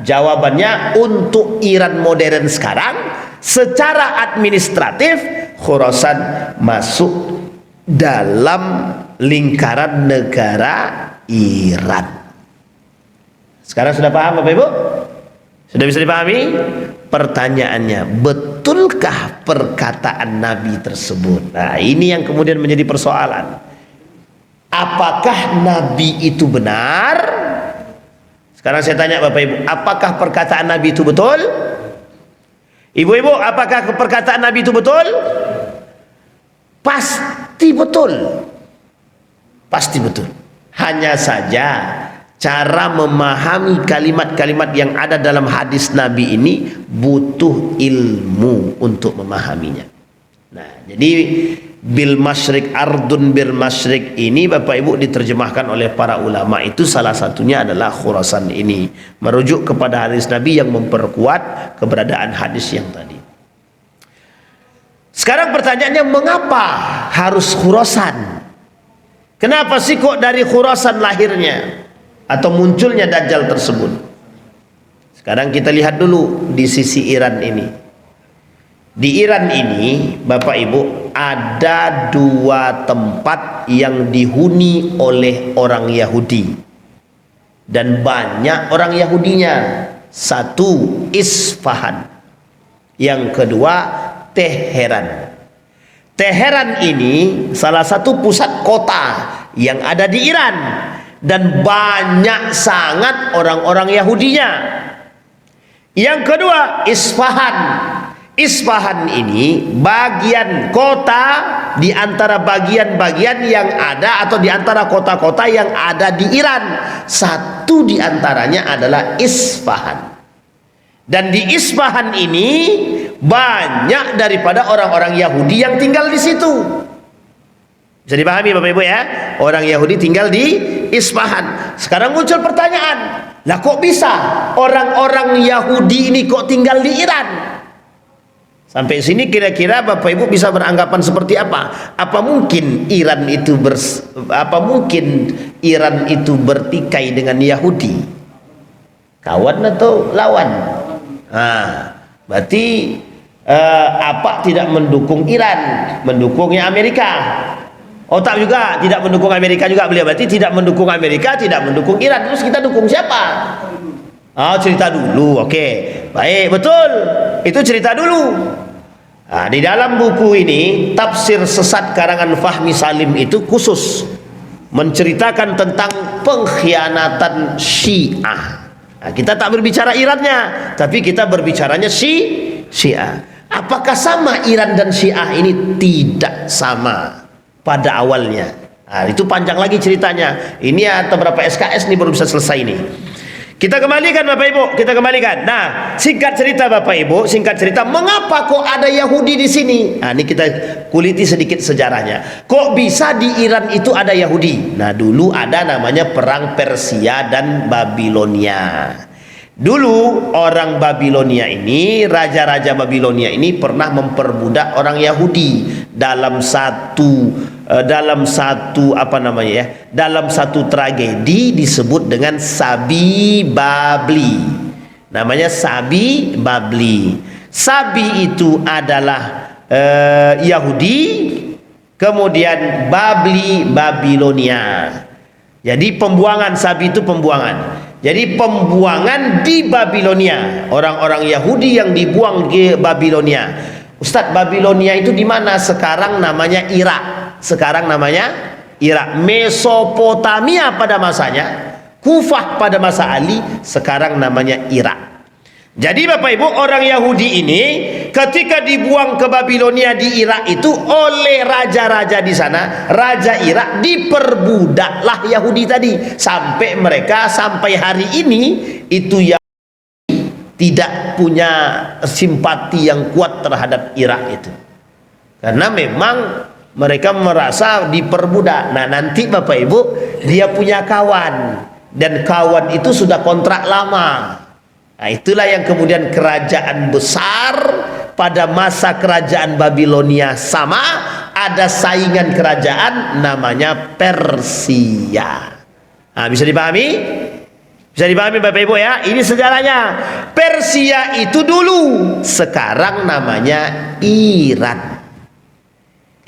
Jawabannya, untuk Iran modern sekarang, secara administratif Khurasan masuk dalam lingkaran negara Iran. Sekarang sudah paham Bapak Ibu? Sudah bisa dipahami? Pertanyaannya, betulkah perkataan Nabi tersebut? Nah, ini yang kemudian menjadi persoalan. Apakah Nabi itu benar? Sekarang saya tanya Bapak Ibu, apakah perkataan Nabi itu betul? Ibu-ibu, apakah perkataan Nabi itu betul? Pasti betul. Pasti betul. Hanya saja cara memahami kalimat-kalimat yang ada dalam hadis Nabi ini butuh ilmu untuk memahaminya. Nah, jadi bil masyriq, ardun bil masyriq ini Bapak Ibu diterjemahkan oleh para ulama, itu salah satunya adalah Khurasan ini, merujuk kepada hadis Nabi yang memperkuat keberadaan hadis yang tadi. Sekarang pertanyaannya, mengapa harus Khurasan? Kenapa sih kok dari Khurasan lahirnya atau munculnya Dajjal tersebut? Sekarang kita lihat dulu di sisi Iran ini. Di Iran ini Bapak Ibu ada 2 tempat yang dihuni oleh orang Yahudi, dan banyak orang Yahudinya. Satu, Isfahan. Yang kedua, Teheran. Teheran ini salah satu pusat kota yang ada di Iran, dan banyak sangat orang-orang Yahudinya. Yang kedua, Isfahan. Isfahan ini bagian kota di antara bagian-bagian yang ada, atau di antara kota-kota yang ada di Iran. Satu di antaranya adalah Isfahan. Dan di Isfahan ini banyak daripada orang-orang Yahudi yang tinggal di situ. Bisa dipahami Bapak Ibu ya? Orang Yahudi tinggal di Isfahan. Sekarang muncul pertanyaan, lah kok bisa orang-orang Yahudi ini kok tinggal di Iran? Sampai sini kira-kira Bapak Ibu bisa beranggapan seperti apa? Apa mungkin Iran itu bertikai dengan Yahudi? Kawan atau lawan? Nah, berarti apa tidak mendukung Iran, mendukungnya Amerika? Oh, tak juga, tidak mendukung Amerika juga beliau. Berarti tidak mendukung Amerika, tidak mendukung Iran. Terus kita dukung siapa? Oh, cerita dulu. Oke, baik, betul. Itu cerita dulu. Nah, di dalam buku ini, Tafsir Sesat karangan Fahmi Salim itu khusus menceritakan tentang pengkhianatan Syiah. Nah, kita tak berbicara Irannya, tapi kita berbicaranya Syiah. Apakah sama Iran dan Syiah ini? Tidak sama pada awalnya. Itu panjang lagi ceritanya. Ini atau berapa SKS nih baru bisa selesai nih. Kita kembalikan Bapak Ibu, kita kembalikan. Nah, singkat cerita Bapak Ibu, singkat cerita, mengapa kok ada Yahudi di sini? Nah, ini kita kuliti sedikit sejarahnya. Kok bisa di Iran itu ada Yahudi? Nah, dulu ada namanya perang Persia dan Babilonia. Dulu orang Babilonia ini, raja-raja Babilonia ini pernah memperbudak orang Yahudi dalam satu tragedi disebut dengan Sabi Babli. Namanya Sabi Babli. Sabi itu adalah Yahudi, kemudian Babli Babilonia. Jadi pembuangan, Sabi itu pembuangan. Jadi pembuangan di Babilonia, orang-orang Yahudi yang dibuang ke Babilonia. Ustadz, Babilonia itu di mana? Sekarang namanya Irak. Sekarang namanya Irak. Mesopotamia pada masanya, Kufah pada masa Ali, sekarang namanya Irak. Jadi Bapak Ibu, orang Yahudi ini ketika dibuang ke Babilonia di Irak itu oleh raja-raja di sana, raja Irak, diperbudaklah Yahudi tadi sampai mereka sampai hari ini itu tidak punya simpati yang kuat terhadap Irak itu, karena memang mereka merasa diperbudak. Nah, nanti Bapak Ibu, dia punya kawan, dan kawan itu sudah kontrak lama. Nah, itulah yang kemudian kerajaan besar pada masa kerajaan Babilonia sama, ada saingan kerajaan namanya Persia. Nah, bisa dipahami? Bisa dipahami Bapak Ibu ya? Ini sejarahnya. Persia itu dulu, sekarang namanya Iran.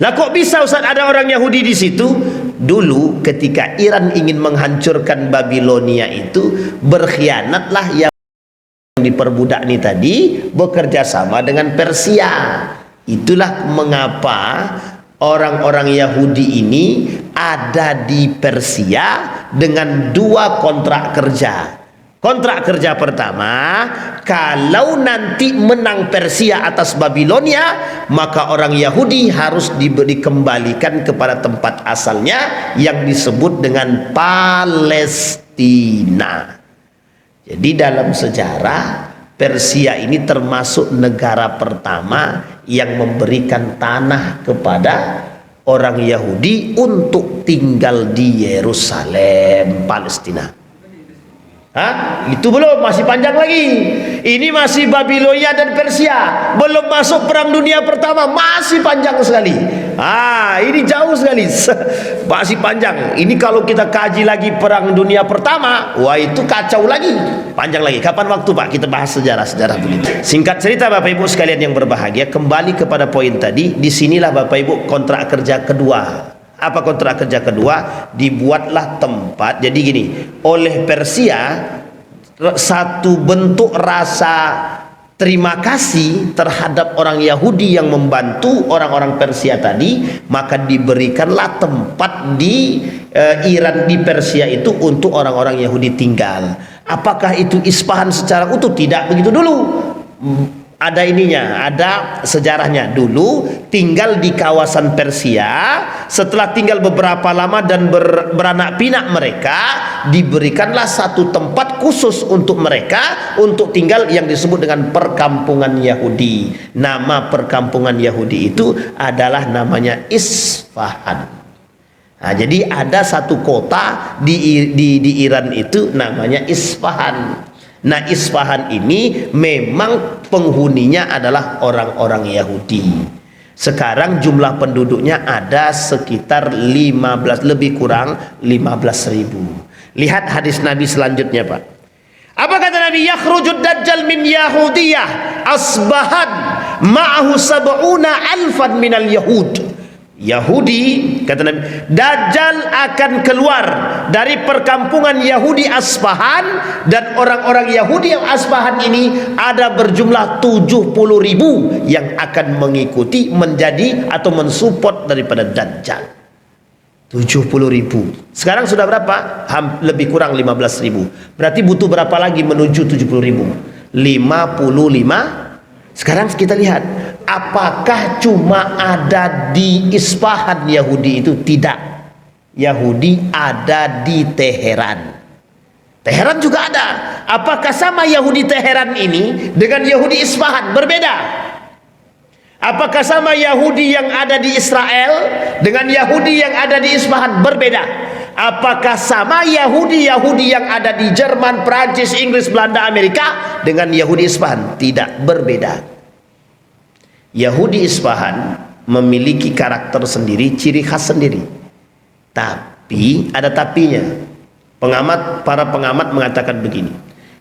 Lah kok bisa Ustaz ada orang Yahudi di situ? Dulu ketika Iran ingin menghancurkan Babilonia itu, berkhianatlah yang diperbudak ini tadi bekerja sama dengan Persia. Itulah mengapa orang-orang Yahudi ini ada di Persia dengan dua kontrak kerja. Kontrak kerja pertama, kalau nanti menang Persia atas Babilonia, maka orang Yahudi harus dikembalikan kepada tempat asalnya yang disebut dengan Palestina. Jadi dalam sejarah, Persia ini termasuk negara pertama yang memberikan tanah kepada orang Yahudi untuk tinggal di Yerusalem, Palestina. Hah? Itu belum, masih panjang lagi. Ini masih Babilonia dan Persia, belum masuk perang dunia pertama, masih panjang sekali. Ini jauh sekali, masih panjang. Ini kalau kita kaji lagi perang dunia pertama, wah itu kacau lagi, panjang lagi. Kapan waktu Pak kita bahas sejarah-sejarah begitu? Singkat cerita Bapak Ibu sekalian yang berbahagia, kembali kepada poin tadi. Disinilah Bapak Ibu kontrak kerja kedua. Apa kontrak kerja kedua? Dibuatlah tempat. Jadi gini, oleh Persia, satu bentuk rasa terima kasih terhadap orang Yahudi yang membantu orang-orang Persia tadi, maka diberikanlah tempat di Iran, di Persia itu untuk orang-orang Yahudi tinggal. Apakah itu Isfahan secara utuh? Tidak begitu dulu. Ada ininya, ada sejarahnya. Dulu tinggal di kawasan Persia, setelah tinggal beberapa lama dan beranak pinak mereka, diberikanlah satu tempat khusus untuk mereka untuk tinggal yang disebut dengan perkampungan Yahudi. Nama perkampungan Yahudi itu adalah namanya Isfahan. Nah, jadi ada satu kota di Iran itu namanya Isfahan. Nah, Isfahan ini memang penghuninya adalah orang-orang Yahudi. Sekarang jumlah penduduknya ada sekitar 15, lebih kurang 15.000. Lihat hadis Nabi selanjutnya Pak. Apa kata Nabi? Yakhrujud dajjal min Yahudiyah Asbahan ma'ahu sab'una alfan minal Yahud. Yahudi, kata Nabi, Dajjal akan keluar dari perkampungan Yahudi Asfahan, dan orang-orang Yahudi yang Asfahan ini ada berjumlah 70.000 yang akan mengikuti, menjadi atau mensupport daripada Dajjal. 70.000. Sekarang sudah berapa? Lebih kurang 15.000. Berarti butuh berapa lagi menuju 70.000? 55. Sekarang kita lihat, apakah cuma ada di Isfahan Yahudi itu? Tidak. Yahudi ada di Teheran. Teheran juga ada. Apakah sama Yahudi Teheran ini dengan Yahudi Isfahan? Berbeda. Apakah sama Yahudi yang ada di Israel dengan Yahudi yang ada di Isfahan? Berbeda. Apakah sama Yahudi yang ada di Jerman, Prancis, Inggris, Belanda, Amerika dengan Yahudi Isfahan? Tidak, berbeda. Yahudi Isfahan memiliki karakter sendiri, ciri khas sendiri. Tapi ada tapinya. Para pengamat mengatakan begini,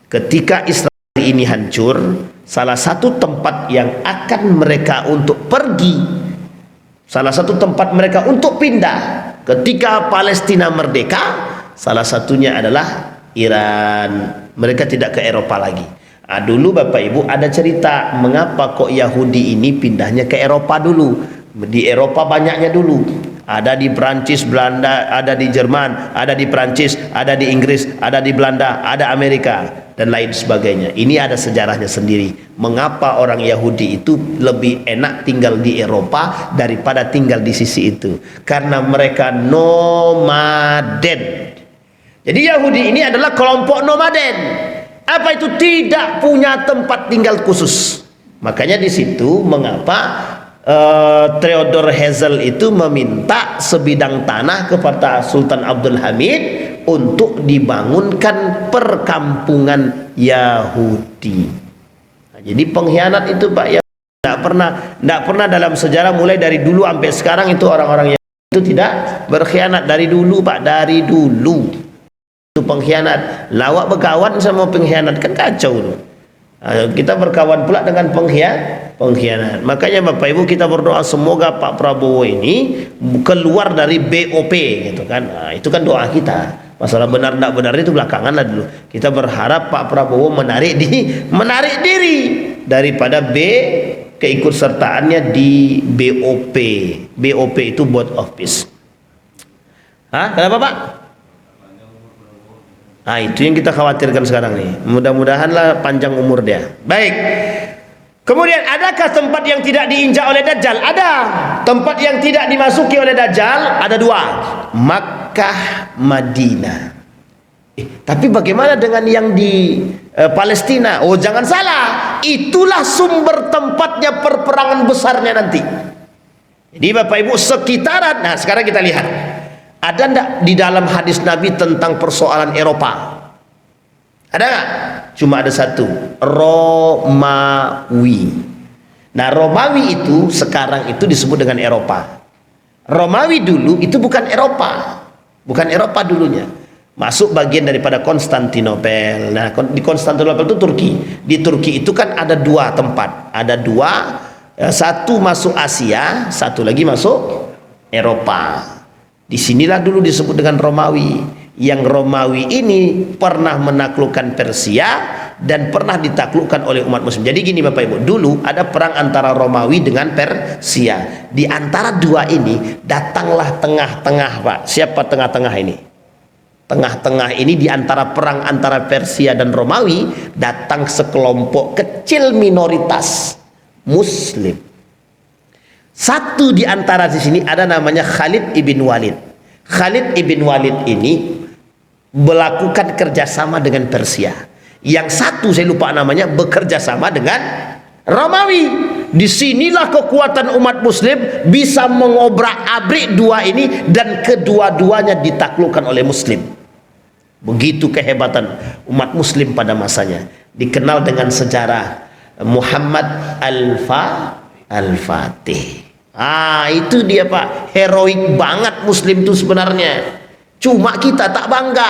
ketika Israel ini hancur, salah satu tempat yang akan mereka untuk pergi, salah satu tempat mereka untuk pindah ketika Palestina merdeka, salah satunya adalah Iran. Mereka tidak ke Eropa lagi. Dulu Bapak Ibu ada cerita mengapa kok Yahudi ini pindahnya ke Eropa dulu. Di Eropa banyaknya dulu. Ada di Prancis, Belanda, ada di Jerman, ada di Prancis, ada di Inggris, ada di Belanda, ada Amerika, dan lain sebagainya. Ini ada sejarahnya sendiri. Mengapa orang Yahudi itu lebih enak tinggal di Eropa daripada tinggal di sisi itu? Karena mereka nomaden. Jadi Yahudi ini adalah kelompok nomaden. Apa itu? Tidak punya tempat tinggal khusus. Makanya di situ mengapa Theodor Herzl itu meminta sebidang tanah kepada Sultan Abdul Hamid untuk dibangunkan perkampungan Yahudi. Jadi pengkhianat itu Pak ya, tidak pernah dalam sejarah mulai dari dulu sampai sekarang itu orang-orang Yahudi itu tidak berkhianat. Dari dulu Pak, dari dulu itu pengkhianat. Lawak berkawan sama pengkhianat kan kacau tuh. Kita berkawan pula dengan pengkhianat. Makanya Bapak Ibu kita berdoa semoga Pak Prabowo ini keluar dari BOP gitu kan. Itu kan doa kita. Masalah benar tidak benar itu belakangan lah dulu. Kita berharap Pak Prabowo menarik diri daripada keikutsertaannya di BOP. BOP itu Board of Peace. Kenapa Pak? Itu yang kita khawatirkan sekarang nih. Mudah-mudahanlah panjang umur dia. Baik. Kemudian adakah tempat yang tidak diinjak oleh Dajjal? Ada. Tempat yang tidak dimasuki oleh Dajjal ada dua. Makkah, Madinah. Tapi bagaimana dengan yang di Palestina? Oh jangan salah. Itulah sumber tempatnya perperangan besarnya nanti. Jadi Bapak Ibu sekitaran. Nah sekarang kita lihat. Ada enggak di dalam hadis Nabi tentang persoalan Eropa? Ada enggak? Cuma ada satu, Romawi. Nah Romawi itu sekarang itu disebut dengan Eropa. Romawi dulu itu bukan Eropa. Bukan Eropa dulunya. Masuk bagian daripada Konstantinopel. Nah di Konstantinopel itu Turki. Di Turki itu kan ada dua tempat. Ada dua, satu masuk Asia, satu lagi masuk Eropa. Disinilah dulu disebut dengan Romawi. Yang Romawi ini pernah menaklukkan Persia dan pernah ditaklukkan oleh umat Muslim. Jadi gini Bapak Ibu, dulu ada perang antara Romawi dengan Persia. Di antara dua ini datanglah tengah-tengah Pak. Siapa tengah-tengah ini? Tengah-tengah ini di antara perang antara Persia dan Romawi datang sekelompok kecil minoritas Muslim. Satu di antara di sini ada namanya Khalid ibn Walid. Khalid ibn Walid ini melakukan kerjasama dengan Persia. Yang satu saya lupa namanya bekerja sama dengan Romawi. Disinilah kekuatan umat Muslim bisa mengobrak-abrik dua ini dan kedua-duanya ditaklukkan oleh Muslim. Begitu kehebatan umat Muslim pada masanya. Dikenal dengan sejarah Muhammad Al-Fatih. Itu dia Pak, heroik banget Muslim itu sebenarnya. Cuma kita tak bangga.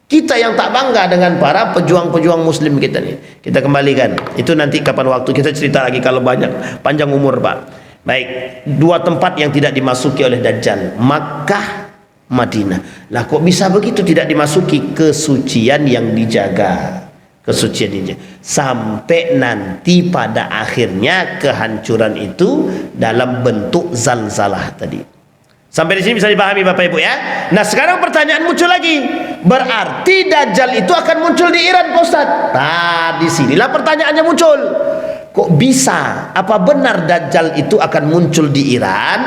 Kita yang tak bangga dengan para pejuang-pejuang Muslim kita nih. Kita kembalikan. Itu nanti kapan waktu kita cerita lagi kalau banyak panjang umur Pak. Baik, dua tempat yang tidak dimasuki oleh Dajjal, Makkah, Madinah. Lah kok bisa begitu tidak dimasuki? Kesucian yang dijaga. Kesucian ini sampai nanti pada akhirnya kehancuran itu dalam bentuk zalzalah tadi. Sampai di sini bisa dipahami Bapak Ibu ya. Nah sekarang pertanyaan muncul lagi, berarti Dajjal itu akan muncul di Iran Pak Ustaz? Nah disinilah pertanyaannya muncul. kok bisa? Apa benar Dajjal itu akan muncul di Iran?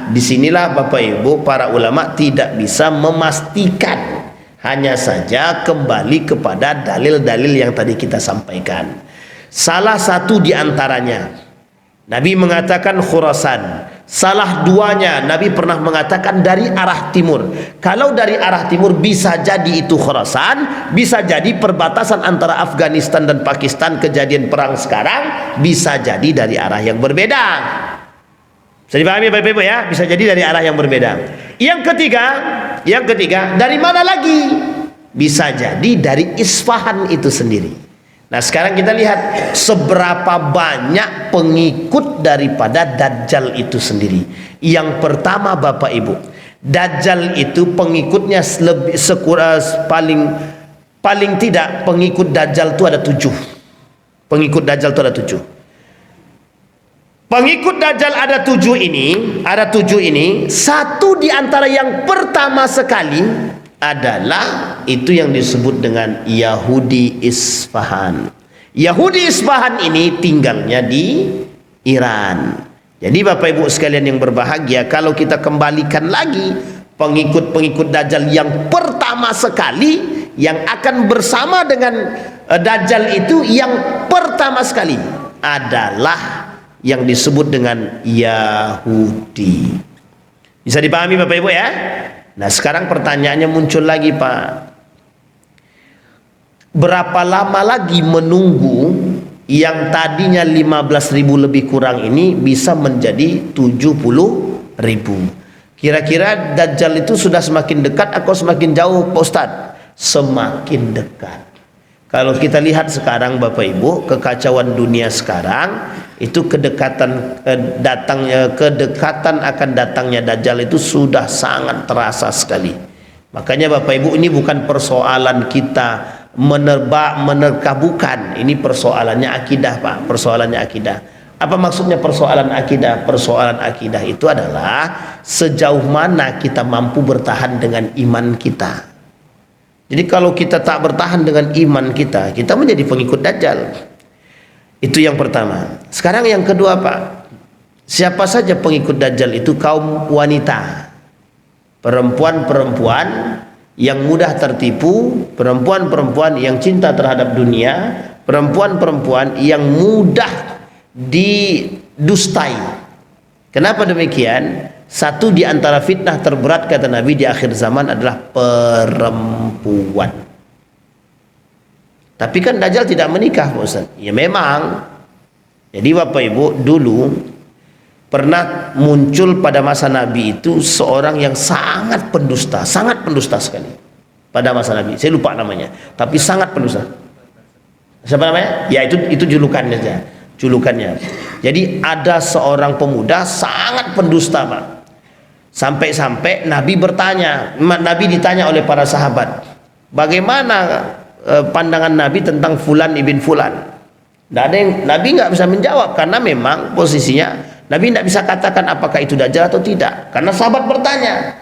Disinilah Bapak Ibu para ulama tidak bisa memastikan. Hanya saja kembali kepada dalil-dalil yang tadi kita sampaikan. Salah satu di antaranya Nabi mengatakan Khurasan. Salah duanya Nabi pernah mengatakan dari arah timur. Kalau dari arah timur bisa jadi itu Khurasan, bisa jadi perbatasan antara Afghanistan dan Pakistan kejadian perang sekarang, bisa jadi dari arah yang berbeda. Bisa dipahami Bapak Ibu ya? Bisa jadi dari arah yang berbeda. Yang ketiga, dari mana lagi? Bisa jadi dari Isfahan itu sendiri. Nah sekarang kita lihat seberapa banyak pengikut daripada Dajjal itu sendiri. Yang pertama Bapak Ibu, Dajjal itu pengikutnya paling tidak pengikut Dajjal itu ada 7. Pengikut Dajjal itu ada 7. Pengikut Dajjal ada 7 ini, satu di antara yang pertama sekali adalah itu yang disebut dengan Yahudi Isfahan. Yahudi Isfahan ini tinggalnya di Iran. Jadi Bapak Ibu sekalian yang berbahagia, kalau kita kembalikan lagi pengikut-pengikut Dajjal yang pertama sekali yang akan bersama dengan Dajjal itu, yang pertama sekali adalah yang disebut dengan Yahudi. Bisa dipahami Bapak Ibu ya? Nah sekarang pertanyaannya muncul lagi Pak, berapa lama lagi menunggu yang tadinya 15.000 lebih kurang ini bisa menjadi 70.000? Kira-kira Dajjal itu sudah semakin dekat atau semakin jauh Pak Ustadz? Semakin dekat. Kalau kita lihat sekarang Bapak Ibu, kekacauan dunia sekarang itu kedekatan akan datangnya Dajjal itu sudah sangat terasa sekali. Makanya Bapak Ibu, ini bukan persoalan kita menerka, bukan. Ini persoalannya akidah Pak, persoalannya akidah. Apa maksudnya persoalan akidah? Persoalan akidah itu adalah sejauh mana kita mampu bertahan dengan iman kita. Jadi kalau kita tak bertahan dengan iman kita, kita menjadi pengikut Dajjal. Itu yang pertama. Sekarang yang kedua Pak, siapa saja pengikut Dajjal itu? Kaum wanita, perempuan-perempuan yang mudah tertipu, perempuan-perempuan yang cinta terhadap dunia, perempuan-perempuan yang mudah didustai. Kenapa demikian? Satu di antara fitnah terberat kata Nabi di akhir zaman adalah perempuan. Tapi kan Dajjal tidak menikah Pak Ustaz. Ya memang. Jadi Bapak Ibu, dulu pernah muncul pada masa Nabi itu seorang yang sangat pendusta sekali pada masa Nabi. Saya lupa namanya, tapi sangat pendusta. Siapa namanya? Ya itu julukannya saja. Julukannya. Jadi ada seorang pemuda sangat pendusta Pak. Sampai-sampai Nabi ditanya oleh para sahabat, bagaimana pandangan Nabi tentang Fulan ibn Fulan? Nabi nggak bisa menjawab karena memang posisinya Nabi tidak bisa katakan apakah itu Dajjal atau tidak, karena sahabat bertanya.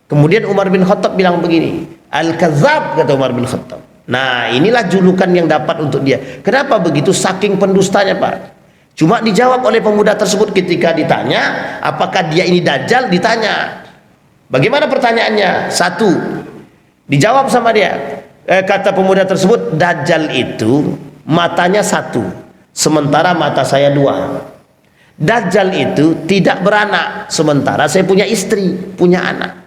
Kemudian Umar bin Khattab bilang begini, Al-Kadzab, kata Umar bin Khattab. Nah inilah julukan yang dapat untuk dia. Kenapa begitu? Saking pendustanya Pak. Cuma dijawab oleh pemuda tersebut ketika ditanya apakah dia ini Dajjal, ditanya bagaimana pertanyaannya. Satu, dijawab sama dia, kata pemuda tersebut, Dajjal itu matanya satu, sementara mata saya dua. Dajjal itu tidak beranak, sementara saya punya istri, punya anak.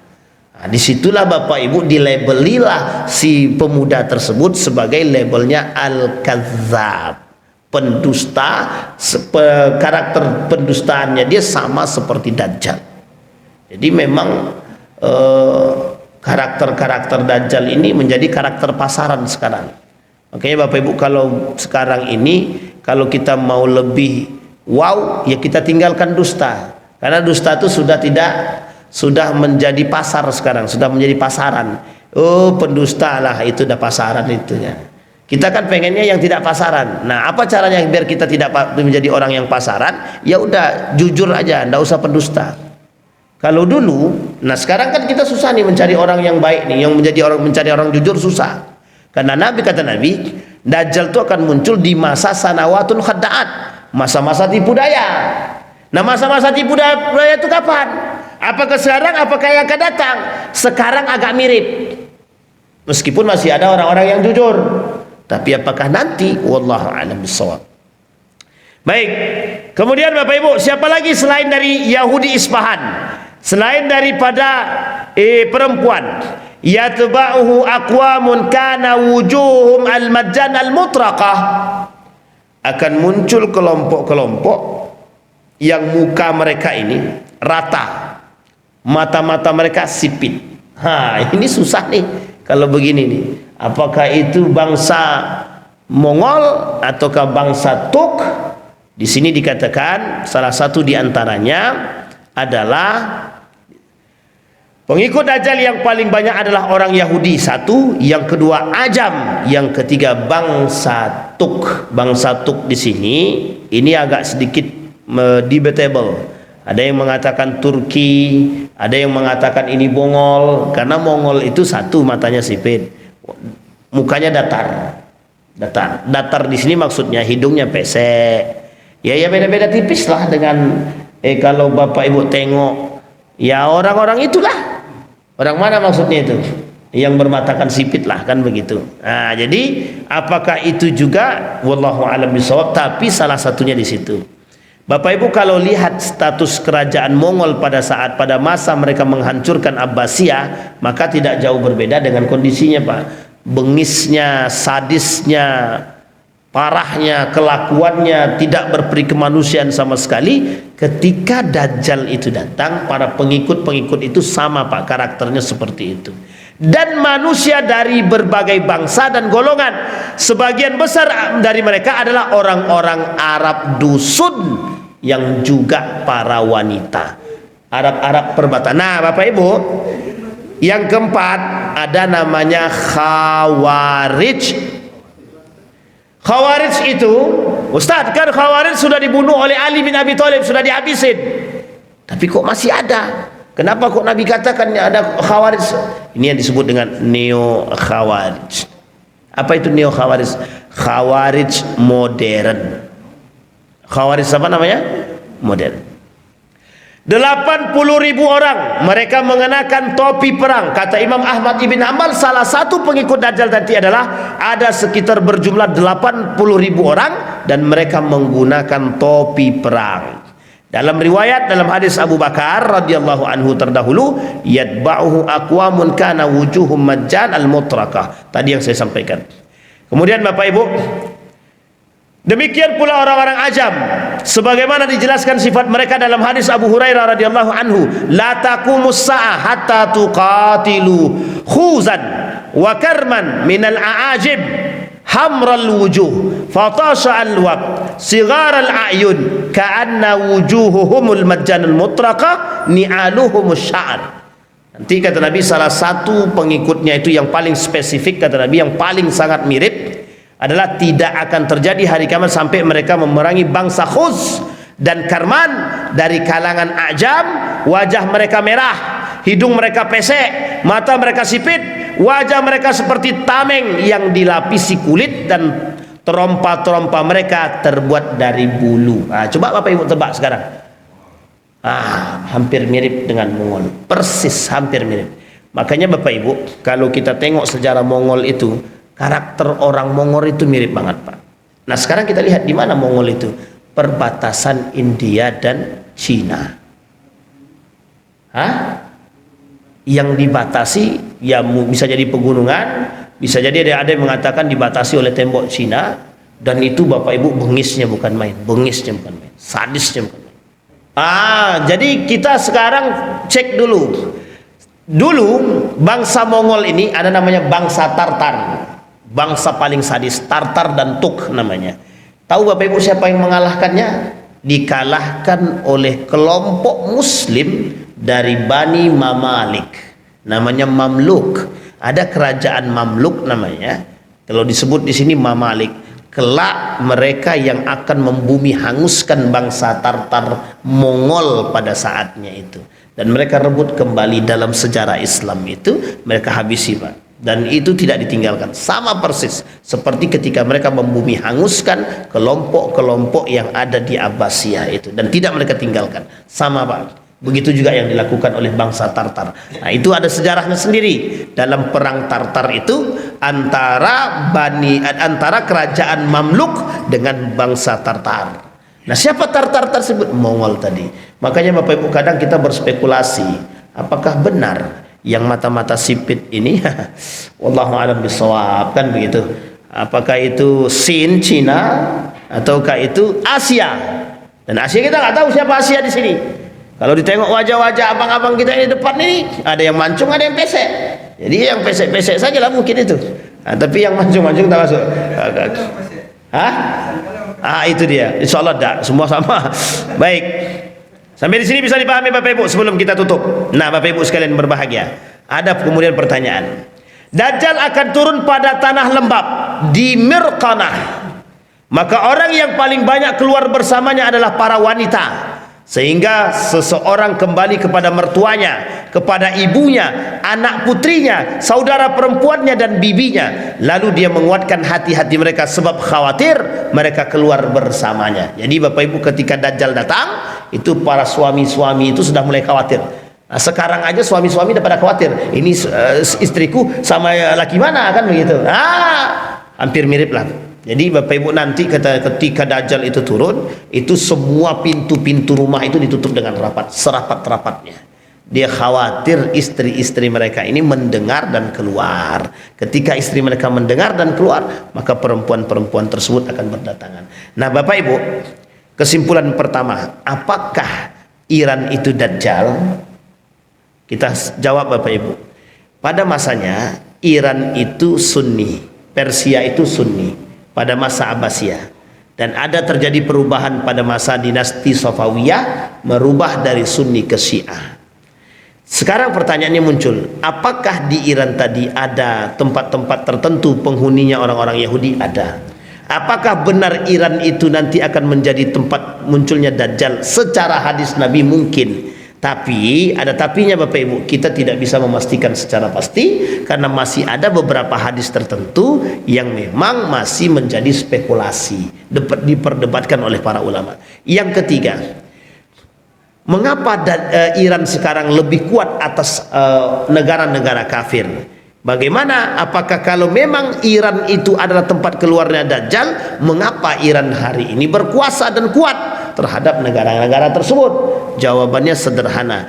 Nah, disitulah Bapak Ibu dilabelilah si pemuda tersebut sebagai labelnya Al-Kadzab, pendusta. Karakter pendustaannya dia sama seperti Dajjal. Jadi memang karakter-karakter Dajjal ini menjadi karakter pasaran sekarang. Makanya Bapak Ibu, kalau sekarang ini kalau kita mau lebih wow, ya kita tinggalkan dusta. Karena dusta itu sudah menjadi pasar sekarang, sudah menjadi pasaran. Oh, pendusta lah, itu udah pasaran itunya. Kita kan pengennya yang tidak pasaran. Nah, apa caranya biar kita tidak menjadi orang yang pasaran? Ya udah, jujur aja, ndak usah pendusta. Kalau dulu, nah sekarang kan kita susah nih mencari orang yang baik nih, yang mencari orang jujur susah. Karena Nabi, kata Nabi, Dajjal itu akan muncul di masa sanawatun khadda'at, masa-masa tipu daya. Nah, masa-masa tipu daya itu kapan? Apakah sekarang, apakah yang akan datang? Sekarang agak mirip, meskipun masih ada orang-orang yang jujur, tapi apakah nanti? Wallahu a'lam bishawab. Baik, kemudian Bapak Ibu, siapa lagi selain dari Yahudi Isfahan, selain daripada perempuan? Yatba'uhu aqwamun kana wujuhum al-majjan al-mutraqah. Akan muncul kelompok-kelompok yang muka mereka ini rata, mata-mata mereka sipit. Ini susah nih kalau begini nih. Apakah itu bangsa Mongol ataukah bangsa Tuk? Di sini dikatakan salah satu di antaranya adalah pengikut Dajjal yang paling banyak adalah orang Yahudi, satu, yang kedua Ajam, yang ketiga bangsa Tuk. Bangsa Tuk di sini ini agak sedikit debatable. Ada yang mengatakan Turki, ada yang mengatakan ini Mongol, karena Mongol itu satu, matanya sipit, mukanya datar di sini maksudnya hidungnya pesek. Ya beda-beda tipis lah dengan kalau Bapak Ibu tengok ya orang-orang itulah. Orang mana maksudnya itu? Yang bermatakan sipit lah, kan begitu. Nah, jadi apakah itu juga? Wallahu a'lam bishawab, tapi salah satunya di situ. Bapak Ibu kalau lihat status kerajaan Mongol pada masa mereka menghancurkan Abbasiyah, maka tidak jauh berbeda dengan kondisinya, Pak. Bengisnya, sadisnya, parahnya, kelakuannya, tidak berperi kemanusiaan sama sekali. Ketika Dajjal itu datang, para pengikut-pengikut itu sama, Pak, karakternya seperti itu. Dan manusia dari berbagai bangsa dan golongan, sebagian besar dari mereka adalah orang-orang Arab dusun yang juga para wanita, Arab-Arab perbatasan. Nah, Bapak Ibu, yang keempat ada namanya Khawarij. Khawarij itu, Ustaz, kan Khawarij sudah dibunuh oleh Ali bin Abi Thalib, sudah dihabisin. Tapi kok masih ada? Kenapa kok Nabi katakan ada Khawarij? Ini yang disebut dengan Neo Khawarij. Apa itu Neo Khawarij? Khawarij modern. Khawarij apa namanya? Modern. 80.000 orang mereka mengenakan topi perang. Kata Imam Ahmad ibn Hanbal, salah satu pengikut Dajjal tadi adalah ada sekitar berjumlah 80.000 orang dan mereka menggunakan topi perang. Dalam riwayat, dalam hadis Abu Bakar radhiyallahu anhu terdahulu, yatba'uhu aqwamun kana wujuhum majjan al-mutraqah. Tadi yang saya sampaikan. Kemudian Bapak Ibu, demikian pula orang-orang Ajam, sebagaimana dijelaskan sifat mereka dalam hadis Abu Hurairah radhiyallahu anhu, la taqumus sa'ah hatta tuqatilu khuzan wa karman minal a'ajib hamral wujuh fatasha al-waq sigar al-a'yun ka'anna wujuhuhumul majjanul mutraqa ni'aluhumus sya'ar. Nanti kata Nabi, salah satu pengikutnya itu yang paling spesifik, kata Nabi, yang paling sangat mirip adalah tidak akan terjadi hari kiamat sampai mereka memerangi bangsa Khuz dan Karman dari kalangan Ajam. Wajah mereka merah, hidung mereka pesek, mata mereka sipit, wajah mereka seperti tameng yang dilapisi kulit, dan terompa-terompa mereka terbuat dari bulu. Coba Bapak Ibu tebak sekarang. Hampir mirip dengan Mongol, persis hampir mirip. Makanya Bapak Ibu, kalau kita tengok sejarah Mongol itu, karakter orang Mongol itu mirip banget, Pak. Nah, sekarang kita lihat di mana Mongol itu? Perbatasan India dan Cina. Yang dibatasi ya bisa jadi pegunungan, bisa jadi ada yang mengatakan dibatasi oleh tembok Cina, dan itu Bapak Ibu bengisnya bukan main, sadisnya bukan main. Jadi kita sekarang cek dulu. Dulu bangsa Mongol ini ada namanya bangsa Tartar. Bangsa paling sadis, Tartar dan Tuk namanya. Tahu Bapak Ibu siapa yang mengalahkannya? Dikalahkan oleh kelompok Muslim dari Bani Mamalik, namanya Mamluk. Ada kerajaan Mamluk namanya. Kalau disebut di sini Mamalik, kelak mereka yang akan membumi hanguskan bangsa Tartar Mongol pada saatnya itu. Dan mereka rebut kembali dalam sejarah Islam itu, mereka habisi, Pak. dan itu tidak ditinggalkan, sama persis seperti ketika mereka membumi hanguskan kelompok-kelompok yang ada di Abbasiyah itu, dan tidak mereka tinggalkan, sama Pak. Begitu juga yang dilakukan oleh bangsa Tartar. Nah, itu ada sejarahnya sendiri. Dalam perang Tartar itu antara kerajaan Mamluk dengan bangsa Tartar. Nah, siapa Tartar tersebut? Mongol tadi. Makanya Bapak Ibu kadang kita berspekulasi, apakah benar yang mata-mata sipit ini wallahu a'lam bishawab, kan begitu? Apakah itu Sin, Cina, ataukah itu Asia? Dan Asia kita nggak tahu siapa Asia di sini. Kalau ditengok wajah-wajah abang-abang kita ini depan ini, ada yang mancung, ada yang pesek. Jadi yang pesek-pesek saja lah mungkin itu. Nah, tapi yang mancung-mancung tak masuk. Hah? Itu dia. Insya Allah tak. Semua sama. Baik. Sampai di sini bisa dipahami Bapak Ibu sebelum kita tutup. Nah, Bapak Ibu sekalian berbahagia. Ada kemudian pertanyaan. Dajjal akan turun pada tanah lembab di Mirqanah. Maka orang yang paling banyak keluar bersamanya adalah para wanita. Sehingga seseorang kembali kepada mertuanya, kepada ibunya, anak putrinya, saudara perempuannya dan bibinya. Lalu dia menguatkan hati-hati mereka sebab khawatir mereka keluar bersamanya. Jadi Bapak Ibu ketika Dajjal datang, itu para suami-suami itu sudah mulai khawatir. Nah, sekarang aja suami-suami udah pada khawatir. Ini istriku sama laki mana, kan begitu. Hampir mirip lah. Jadi Bapak Ibu nanti ketika Dajjal itu turun, itu semua pintu-pintu rumah itu ditutup dengan rapat, serapat-rapatnya. Dia khawatir istri-istri mereka ini mendengar dan keluar. Ketika istri mereka mendengar dan keluar, maka perempuan-perempuan tersebut akan berdatangan. Nah Bapak Ibu, kesimpulan pertama, apakah Iran itu Dajjal? Kita jawab Bapak Ibu. Pada masanya Iran itu Sunni, Persia itu Sunni pada masa Abbasiyah, dan ada terjadi perubahan pada masa dinasti Safawiyah, merubah dari Sunni ke Syiah. Sekarang pertanyaannya muncul, apakah di Iran tadi ada tempat-tempat tertentu penghuninya orang-orang Yahudi? Ada. Apakah benar Iran itu nanti akan menjadi tempat munculnya Dajjal? Secara hadis Nabi mungkin. Tapi ada tapinya Bapak Ibu, kita tidak bisa memastikan secara pasti karena masih ada beberapa hadis tertentu yang memang masih menjadi spekulasi, diperdebatkan oleh para ulama. Yang ketiga, mengapa Iran sekarang lebih kuat atas negara-negara kafir? Bagaimana? Apakah kalau memang Iran itu adalah tempat keluarnya Dajjal, mengapa Iran hari ini berkuasa dan kuat terhadap negara-negara tersebut? Jawabannya sederhana.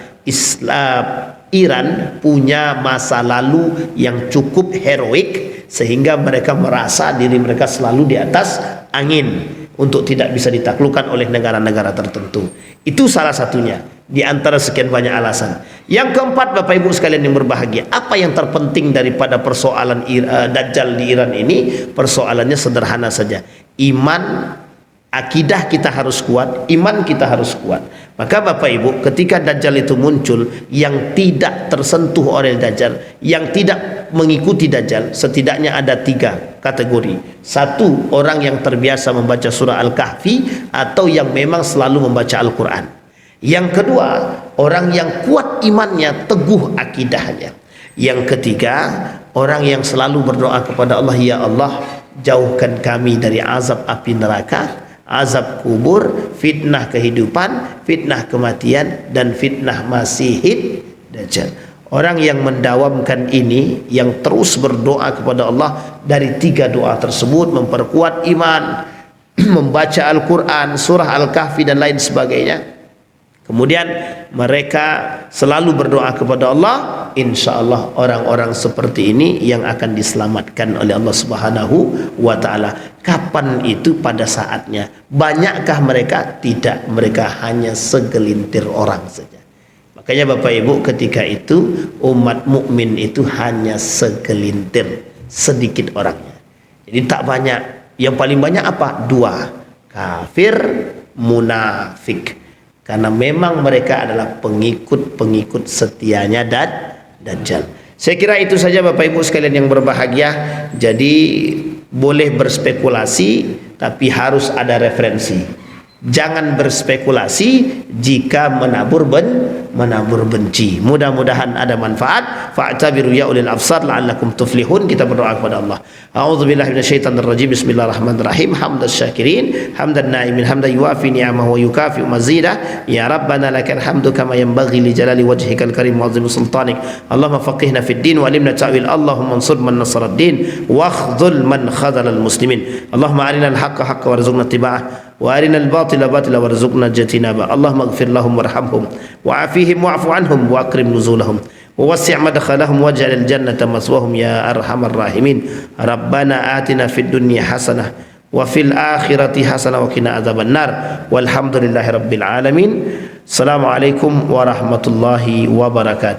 Iran punya masa lalu yang cukup heroik sehingga mereka merasa diri mereka selalu di atas angin untuk tidak bisa ditaklukkan oleh negara-negara tertentu. Itu salah satunya di antara sekian banyak alasan. Yang keempat Bapak Ibu sekalian yang berbahagia, apa yang terpenting daripada persoalan Dajjal di Iran ini? Persoalannya sederhana saja. Iman, akidah kita harus kuat, iman kita harus kuat. Maka Bapak Ibu ketika Dajjal itu muncul, yang tidak tersentuh oleh Dajjal, yang tidak mengikuti Dajjal, setidaknya ada 3 kategori. Satu, orang yang terbiasa membaca surah Al-Kahfi atau yang memang selalu membaca Al-Quran. Yang kedua, orang yang kuat imannya, teguh akidahnya. Yang ketiga, orang yang selalu berdoa kepada Allah, ya Allah jauhkan kami dari azab api neraka, azab kubur, fitnah kehidupan, fitnah kematian, dan fitnah Masihid Dajjal. Orang yang mendawamkan ini, yang terus berdoa kepada Allah dari 3 doa tersebut, memperkuat iman, membaca Al-Quran, surah Al-Kahfi dan lain sebagainya, kemudian mereka selalu berdoa kepada Allah, insya Allah orang-orang seperti ini yang akan diselamatkan oleh Allah Subhanahu wa Ta'ala. Kapan itu? Pada saatnya. Banyakkah mereka? Tidak, mereka hanya segelintir orang saja. Makanya Bapak Ibu ketika itu umat mukmin itu hanya segelintir, sedikit orangnya. Jadi tak banyak. Yang paling banyak apa? 2, kafir, munafik. Karena memang mereka adalah pengikut-pengikut setianya Dajjal. Saya kira itu saja Bapak Ibu sekalian yang berbahagia. Jadi boleh berspekulasi, tapi harus ada referensi. Jangan berspekulasi jika menabur benci. Mudah-mudahan ada manfaat. Fa'tabiru ya ulil absar la'allakum tuflihun. Kita berdoa kepada Allah. A'udzubillahi minasyaitonir rajim. Bismillahirrahmanirrahim. Hamdas syakirin, hamdan naimin, hamdan yuafi ni'amahu wa yukafi mazidah. Ya Rabbana lakal hamdu kama yanbaghi li jalali wajhikal karim wa 'azimi sultanik. Allahumma faqihna fid din wa 'allimna ta'wil. Allahumma ansur man nasara ad-din wa khudhul man khadhala al-muslimin. Allahumma arina al-haqqa haqqan warzuqna ittiba'ah وارنا الباطل باطلا وارزقنا اجتنابه اللهم اغفر لهم وارحمهم وعافيهم واعف عنهم واكرم نزولهم ووسع مدخلهم واجعل الجنة مثواهم يا ارحم الراحمين ربنا آتنا في الدنيا حسنة وفي الآخرة حسنة وقنا عذاب النار والحمد لله رب العالمين. السلام عليكم ورحمة الله وبركاته.